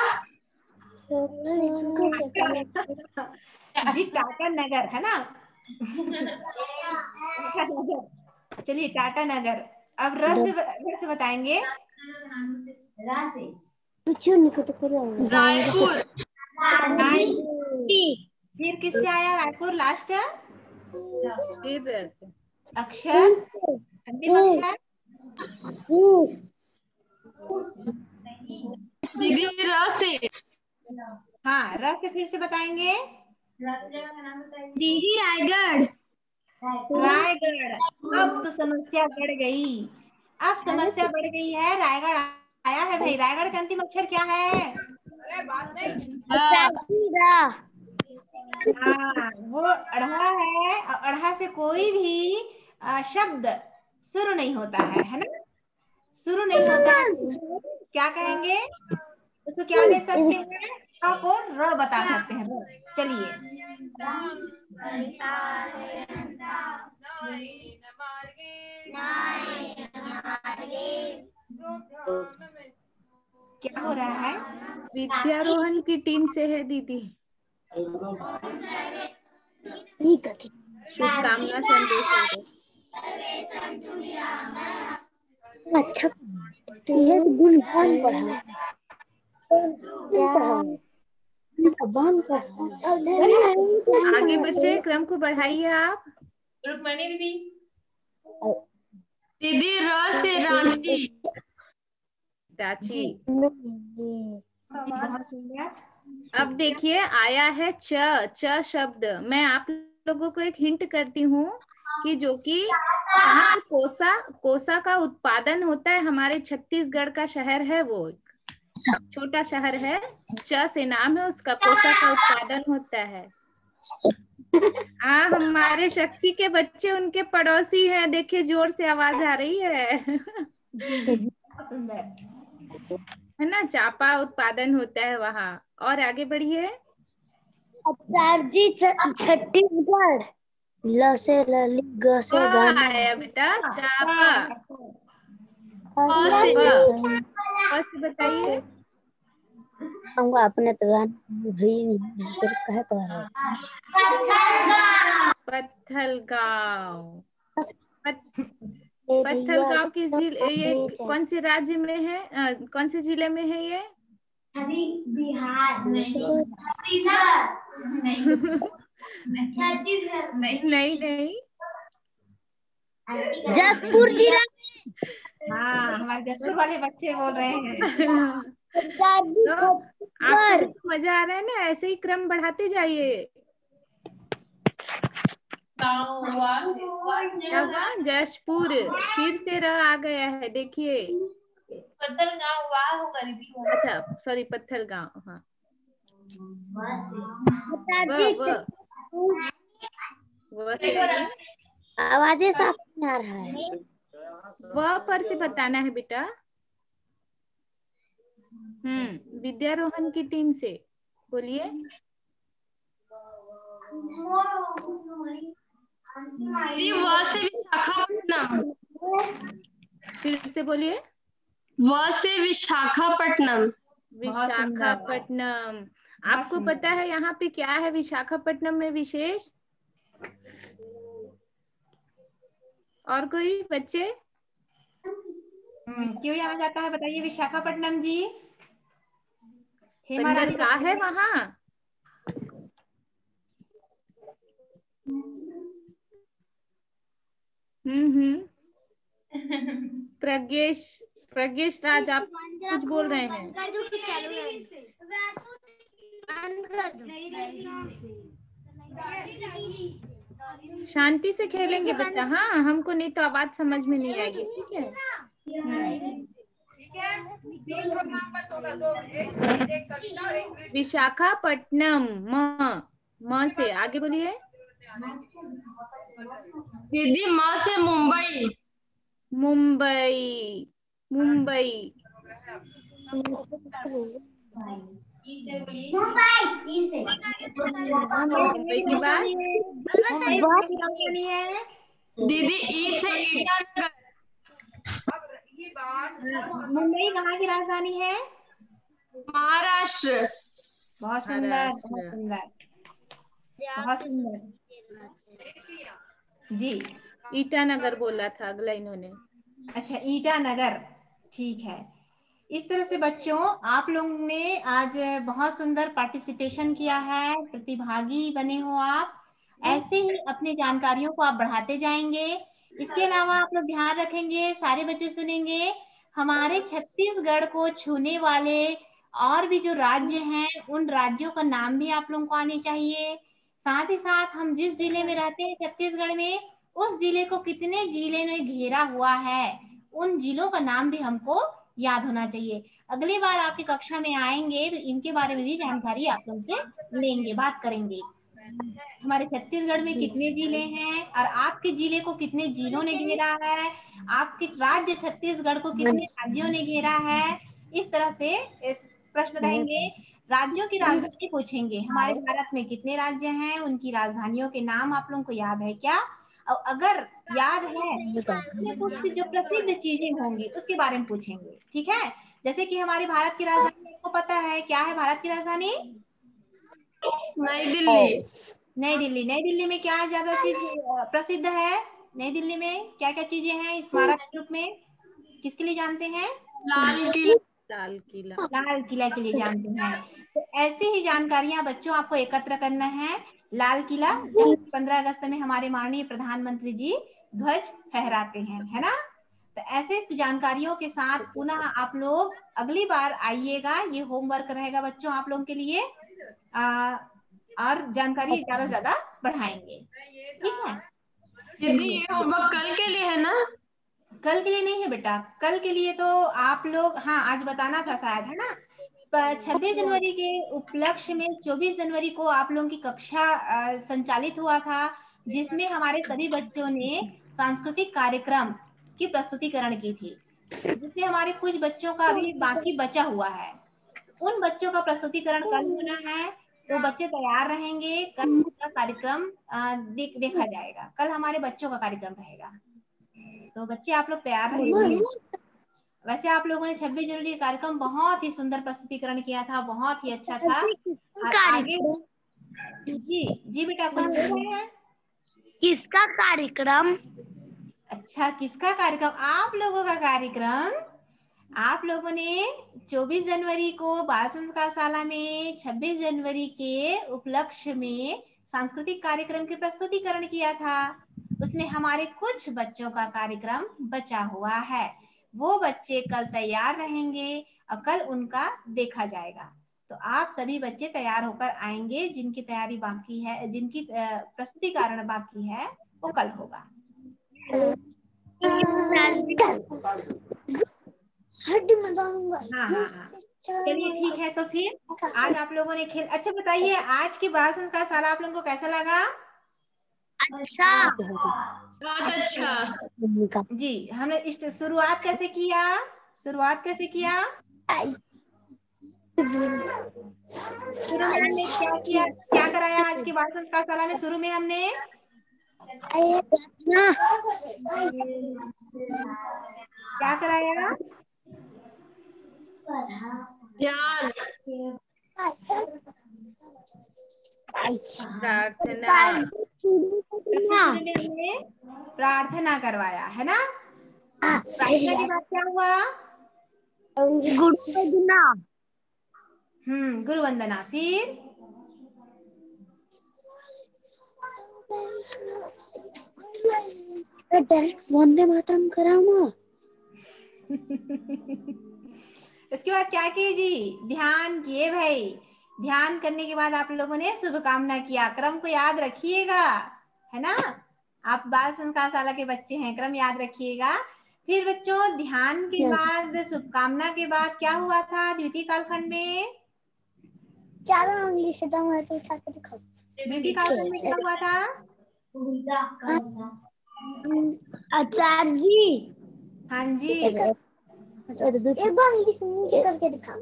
[SPEAKER 1] जी, टाटा नगर है ना? टाटा नगर। चलिए, टाटा नगर। अब र से बताएंगे।
[SPEAKER 5] रायपुर।
[SPEAKER 1] फिर किससे आया रायपुर लास्ट
[SPEAKER 2] फिर से।
[SPEAKER 1] अक्षर, अंतिम अक्षर?
[SPEAKER 5] दीदी र से।
[SPEAKER 1] हाँ, र से फिर से बताएंगे।
[SPEAKER 5] दीदी रायगढ़।
[SPEAKER 1] रायगढ़। अब तो समस्या बढ़ गई, अब समस्या बढ़ गई है। रायगढ़ आया है भाई। रायगढ़ का अंतिम अक्षर क्या है? हाँ, वो अढ़ा है। अढ़ा से कोई भी शब्द शुरू नहीं होता है ना? शुरू नहीं होता है तो क्या कहेंगे? उसको क्या ले सकते हैं? र को र बता सकते हैं। र। चलिए, क्या हो रहा है?
[SPEAKER 2] विद्यारोहण की टीम से है दीदी। शुभकामना संदेश है।
[SPEAKER 4] अच्छा तो ये गुण कौन पढ़ा?
[SPEAKER 2] आगे बच्चे क्रम को बढ़ाइए आप।
[SPEAKER 5] दीदी र से रांची।
[SPEAKER 2] रांची।
[SPEAKER 1] बहुत सुंदर।
[SPEAKER 2] अब देखिए आया है च शब्द। मैं आप लोगों को एक हिंट करती हूँ कि जो कि यहाँ पे कोसा का उत्पादन होता है। हमारे छत्तीसगढ़ का शहर है, वो छोटा शहर है, च से नाम है उसका। कोसा का उत्पादन होता है। हाँ, हमारे शक्ति के बच्चे उनके पड़ोसी हैं। देखिए, जोर से आवाज आ रही है।
[SPEAKER 1] बहुत सुंदर।
[SPEAKER 2] है ना? चापा उत्पादन होता है वहाँ। और आगे बढ़िए।
[SPEAKER 4] जी छत्तीसगढ़। ल से लली, ग से गाना।
[SPEAKER 2] आया बेटा, चापा।
[SPEAKER 5] प से।
[SPEAKER 2] फर्स्ट बताइए।
[SPEAKER 4] हम अपने तो गाना भी दूसरे कहे कह रहे।
[SPEAKER 2] पत्थलगांव। पत्थलगांव किस जिले, ये कौन से राज्य में है? कौन से जिले में है ये?
[SPEAKER 5] बिहार
[SPEAKER 2] नहीं।
[SPEAKER 4] जसपुर जिला।
[SPEAKER 1] हाँ, हमारे जसपुर वाले बच्चे बोल रहे हैं।
[SPEAKER 2] तो आप सभी को मजा आ रहा है ना? ऐसे ही क्रम बढ़ाते जाइए। क्या हुआ? जशपुर। फिर से र आ गया है, देखिए। अच्छा, सॉरी, पत्थलगांव। हाँ, वो
[SPEAKER 4] आवाजें साफ नहीं आ रहा है।
[SPEAKER 2] वह पर से बताना है बेटा। विद्यारोहण की टीम से बोलिए।
[SPEAKER 5] दीदी व से विशाखापट्टनम।
[SPEAKER 2] फिर से बोलिए।
[SPEAKER 5] व से विशाखापट्टनम।
[SPEAKER 2] विशाखापट्टनम। आपको पता है यहाँ पे क्या है विशाखापट्टनम में विशेष? और कोई बच्चे?
[SPEAKER 1] क्यों जाना जाता है बताइए विशाखापट्टनम जी?
[SPEAKER 2] बंदरगाह है वहाँ। प्रज्ञेश राज, आप कुछ बोल रहे हैं? शांति से खेलेंगे बच्चा। हाँ, हमको नहीं तो आवाज समझ में नहीं आएगी। ठीक है? विशाखापट्टनम। म से आगे बोलिए।
[SPEAKER 5] दीदी म से मुंबई।
[SPEAKER 2] मुंबई, मुंबई। मुंबई के बाद
[SPEAKER 1] मुंबई कहाँ की राजधानी है?
[SPEAKER 5] दीदी ई से ईटानगर।
[SPEAKER 1] मुंबई कहाँ की राजधानी है?
[SPEAKER 5] महाराष्ट्र।
[SPEAKER 1] बहुत सुंदर, बहुत सुंदर, बहुत सुंदर। जी,
[SPEAKER 2] ईटानगर बोला था अगला इन्होंने।
[SPEAKER 1] अच्छा, ईटानगर, ठीक है। इस तरह से बच्चों आप लोगों ने आज बहुत सुंदर पार्टिसिपेशन किया है, प्रतिभागी बने हो आप। ऐसे ही अपनी जानकारियों को आप बढ़ाते जाएंगे। इसके अलावा आप लोग ध्यान रखेंगे, सारे बच्चे सुनेंगे, हमारे छत्तीसगढ़ को छूने वाले और भी जो राज्य हैं उन राज्यों का नाम भी आप लोगों को आने चाहिए। साथ ही साथ हम जिस जिले में रहते हैं छत्तीसगढ़ में, उस जिले को कितने जिले में घेरा हुआ है, उन जिलों का नाम भी हमको याद होना चाहिए। अगली बार आपकी कक्षा में आएंगे तो इनके बारे में भी जानकारी आप लोग से लेंगे, बात करेंगे। हमारे छत्तीसगढ़ में कितने जिले हैं और आपके जिले को कितने जिलों ने घेरा है, आपके राज्य छत्तीसगढ़ को कितने राज्यों ने घेरा है। इस तरह से इस प्रश्न रहेंगे। राज्यों की राजधानी पूछेंगे, हमारे भारत में कितने राज्य हैं, उनकी राजधानियों के नाम आप लोगों को याद है क्या? और अगर याद है तो कुछ जो प्रसिद्ध चीजें होंगी उसके बारे में पूछेंगे, ठीक है? जैसे कि हमारे भारत की राजधानी आपको पता है क्या है? भारत की राजधानी
[SPEAKER 5] नई दिल्ली।
[SPEAKER 1] नई दिल्ली। नई दिल्ली में क्या ज्यादा चीज प्रसिद्ध है? नई दिल्ली में क्या क्या चीजें हैं स्मारक के रूप में, किसके लिए जानते हैं?
[SPEAKER 5] लाल किला।
[SPEAKER 2] लाल किला।
[SPEAKER 1] लाल किला के लिए जानते हैं। तो ऐसी ही जानकारियां बच्चों आपको एकत्र करना है। लाल किला जहाँ 15 अगस्त में हमारे माननीय प्रधानमंत्री जी ध्वज फहराते हैं, है ना? तो ऐसे जानकारियों के साथ पुनः आप लोग अगली बार आइएगा। ये होमवर्क रहेगा बच्चों आप लोगों के लिए, और जानकारी ज्यादा से ज्यादा बढ़ाएंगे, ठीक है?
[SPEAKER 5] दीदी ये होमवर्क कल के लिए है ना?
[SPEAKER 1] कल के लिए नहीं है बेटा, कल के लिए तो आप लोग, हाँ आज बताना था शायद, है ना? 26 जनवरी के उपलक्ष्य में 24 जनवरी को आप लोगों की कक्षा संचालित हुआ था, जिसमें हमारे सभी बच्चों ने सांस्कृतिक कार्यक्रम की प्रस्तुतिकरण की थी, जिसमें हमारे कुछ बच्चों का अभी बाकी बचा हुआ है। उन बच्चों का प्रस्तुतिकरण कल होना है, तो बच्चे तैयार रहेंगे। कल का कार्यक्रम देखा जाएगा। कल हमारे बच्चों का कार्यक्रम रहेगा, तो बच्चे आप लोग तैयार रहिए। वैसे आप लोगों ने 26 जनवरी का कार्यक्रम बहुत ही सुंदर प्रस्तुतिकरण किया था, बहुत ही अच्छा था। और आगे जी जी बेटा कुछ बोल रहे हैं?
[SPEAKER 3] किसका कार्यक्रम?
[SPEAKER 1] अच्छा, किसका कार्यक्रम? आप लोगों का कार्यक्रम। आप लोगों ने 24 जनवरी को बाल संस्कार शाला में 26 जनवरी के उपलक्ष्य में सांस्कृतिक कार्यक्रम के प्रस्तुतिकरण किया था। उसमें हमारे कुछ बच्चों का कार्यक्रम बचा हुआ है, वो बच्चे कल तैयार रहेंगे और कल उनका देखा जाएगा। तो आप सभी बच्चे तैयार होकर आएंगे, जिनकी तैयारी बाकी है, जिनकी प्रस्तुतिकरण बाकी है, वो कल होगा। हाँ हाँ हाँ, चलिए ठीक है। तो फिर आज आप लोगों ने खेल, अच्छा बताइए आज की बाल संस्कार शाला आप लोगों को कैसा लगा?
[SPEAKER 3] अच्छा,
[SPEAKER 5] बहुत अच्छा।
[SPEAKER 1] जी, हमने इस शुरुआत कैसे किया? शुरुआत कैसे किया? शुरू में हमने क्या किया, क्या कराया आज की बाल संस्कार शाला में? शुरू में हमने क्या कराया?
[SPEAKER 5] ध्यान।
[SPEAKER 2] प्रार्थना।
[SPEAKER 1] सबसे शुरू में हमने प्रार्थना करवाया, है ना? प्रार्थना के बाद क्या हुआ? गुरु वंदना। फिर
[SPEAKER 4] वंदे मातरम कराऊंगा।
[SPEAKER 1] इसके बाद क्या किए जी? ध्यान किए भाई। ध्यान करने के बाद आप लोगों ने शुभकामना किया। क्रम को याद रखिएगा, है ना? आप बाल संस्कार शाला के बच्चे हैं, क्रम याद रखिएगा। फिर बच्चों ध्यान के बाद, शुभकामना के बाद क्या हुआ था द्वितीय कालखंड में?
[SPEAKER 3] चलो इंग्लिश एकदम है तो उठा के दिखाओ।
[SPEAKER 1] द्वितीय कालखंड में क्या हुआ था?
[SPEAKER 4] आचार्य जी।
[SPEAKER 1] हाँ जी
[SPEAKER 4] एक बार इंग्लिश में नीचे करके दिखा।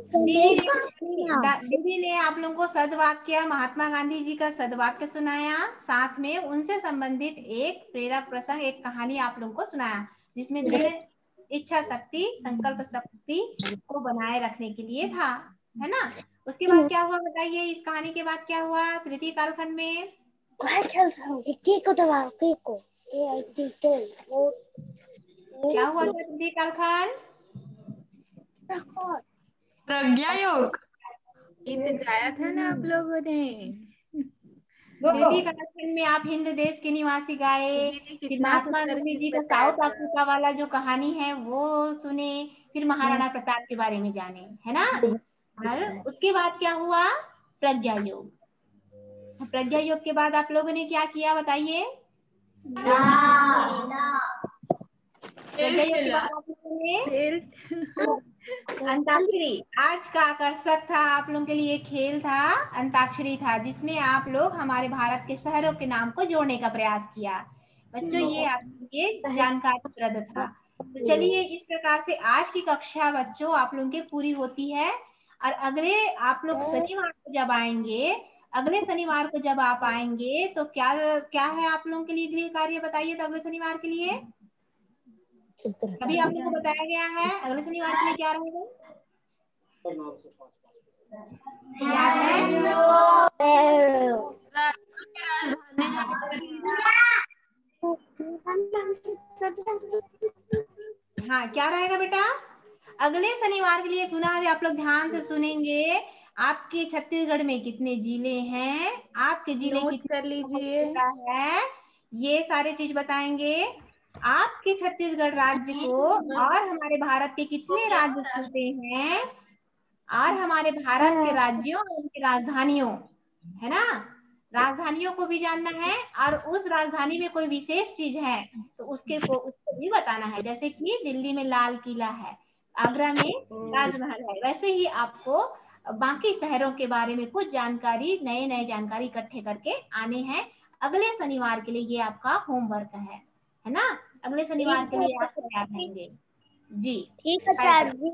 [SPEAKER 1] दीदी ने आप लोगों को सदवाक्य, महात्मा गांधी जी का सदवाक्य सुनाया, साथ में उनसे संबंधित एक प्रेरक प्रसंग, एक कहानी आप लोगों को सुनाया, जिसमें दृढ़ इच्छा शक्ति, संकल्प शक्ति को बनाए रखने के लिए था, है ना। उसके बाद क्या हुआ बताइए, इस कहानी के बाद क्या हुआ तृतीय कालखंड में?
[SPEAKER 4] केक को दबाओ, केक को।
[SPEAKER 1] क्या हुआ था तृतीय कालखंड?
[SPEAKER 5] प्रज्ञा योग।
[SPEAKER 2] गीत गाया था ना आप लोगों ने।
[SPEAKER 1] तृतीय कालखंड में आप हिंद देश के निवासी गाए,
[SPEAKER 2] दीदी
[SPEAKER 1] फिर
[SPEAKER 2] कितना
[SPEAKER 1] महात्मा
[SPEAKER 2] सुंदर
[SPEAKER 1] गांधी
[SPEAKER 2] गीत
[SPEAKER 1] जी का
[SPEAKER 2] बताया
[SPEAKER 1] साउथ
[SPEAKER 2] था।
[SPEAKER 1] अफ्रीका वाला जो कहानी है वो सुने, फिर महाराणा प्रताप के बारे में जाने, है ना। और उसके बाद क्या हुआ? प्रज्ञा योग। प्रज्ञा योग के बाद आप लोगों ने क्या किया बताइए? प्रज्ञा योग के बाद आप लोगों ने अंताक्षरी। आज का आकर्षक था आप लोगों के लिए खेल था, अंताक्षरी था, जिसमें आप लोग हमारे भारत के शहरों के नाम को जोड़ने का प्रयास किया। बच्चों ये आपके लिए जानकारीप्रद था। तो चलिए इस प्रकार से आज की कक्षा बच्चों आप लोगों की पूरी होती है। और अगले आप लोग शनिवार को जब आएंगे, अगले शनिवार को जब आप आएंगे तो क्या क्या है आप लोगों के लिए गृह कार्य बताइए। तो अगले शनिवार के लिए अभी आप लोग को बताया गया है, अगले शनिवार के लिए क्या रहेगा याद है? हाँ क्या रहेगा बेटा? अगले शनिवार के लिए पुनः आप लोग ध्यान से सुनेंगे। आपके छत्तीसगढ़ में कितने जिले हैं, आपके जिले
[SPEAKER 2] नोट
[SPEAKER 1] कितने
[SPEAKER 2] कर लीजिए
[SPEAKER 1] है, ये सारे चीज बताएंगे। आपके छत्तीसगढ़ राज्य को और हमारे भारत के कितने राज्य छूटे हैं, और हमारे भारत के राज्यों और उनकी राजधानियों, है ना, राजधानियों को भी जानना है। और उस राजधानी में कोई विशेष चीज है तो उसको भी बताना है। जैसे कि दिल्ली में लाल किला है, आगरा में ताजमहल है, वैसे ही आपको बाकी शहरों के बारे में कुछ जानकारी, नए नए जानकारी इकट्ठे करके आने हैं। अगले शनिवार के लिए ये आपका होमवर्क है ना। अगले शनिवार के लिए आप तैयार रहेंगे जी।
[SPEAKER 4] ठीक है सर जी।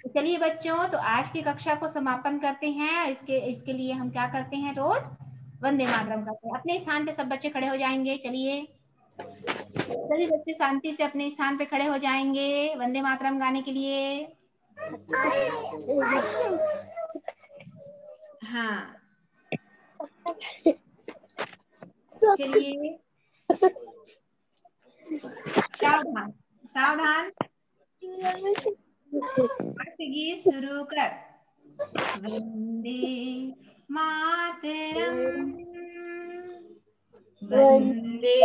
[SPEAKER 1] तो चलिए बच्चों, तो आज की कक्षा को समापन करते हैं। इसके लिए हम क्या करते हैं, रोज वंदे मातरम करते हैं। अपने स्थान पे सब बच्चे खड़े हो जाएंगे। चलिए सभी बच्चे शांति से अपने स्थान पे खड़े हो जाएंगे वंदे मातरम गाने के लिए। हाँ चलिए सावधान सावधान, गीत शुरू कर। वंदे मातरम
[SPEAKER 2] वंदे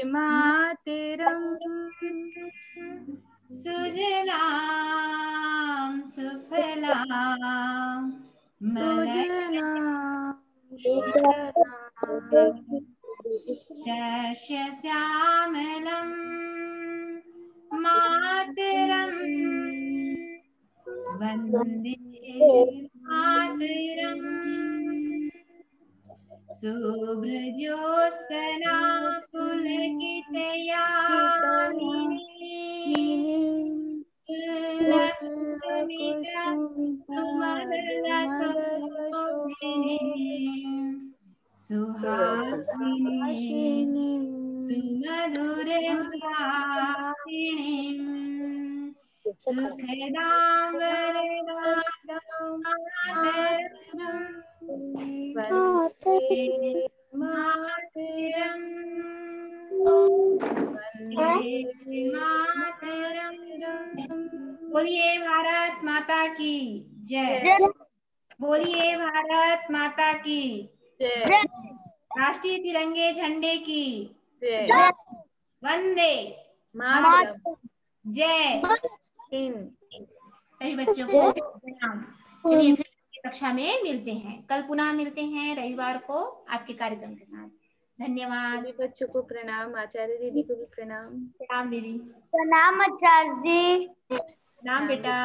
[SPEAKER 2] मातरम
[SPEAKER 1] सुजलाम सुफलाम शस्य श्यामलम मातरम वंदे मातरम शुभ्रज्योत्सना पुलकितयामिनी सुहासिनी सुमधुरभाषिणी सुखदां वरदां वन्दे मातरम् वन्दे मातरम्। बोलिए भारत माता की जय। बोलिए भारत माता की
[SPEAKER 2] जय।
[SPEAKER 1] राष्ट्रीय तिरंगे झंडे की
[SPEAKER 2] जय।
[SPEAKER 1] वंदे
[SPEAKER 2] मातरम।
[SPEAKER 1] जय। सभी बच्चों को प्रणाम। चलिए फिर कक्षा में मिलते हैं, कल पुनः मिलते हैं रविवार को आपके कार्यक्रम के साथ। धन्यवाद।
[SPEAKER 2] सभी बच्चों को प्रणाम, आचार्य दीदी को भी प्रणाम।
[SPEAKER 1] प्रणाम दीदी।
[SPEAKER 4] प्रणाम आचार्य जी।
[SPEAKER 1] प्रणाम बेटा।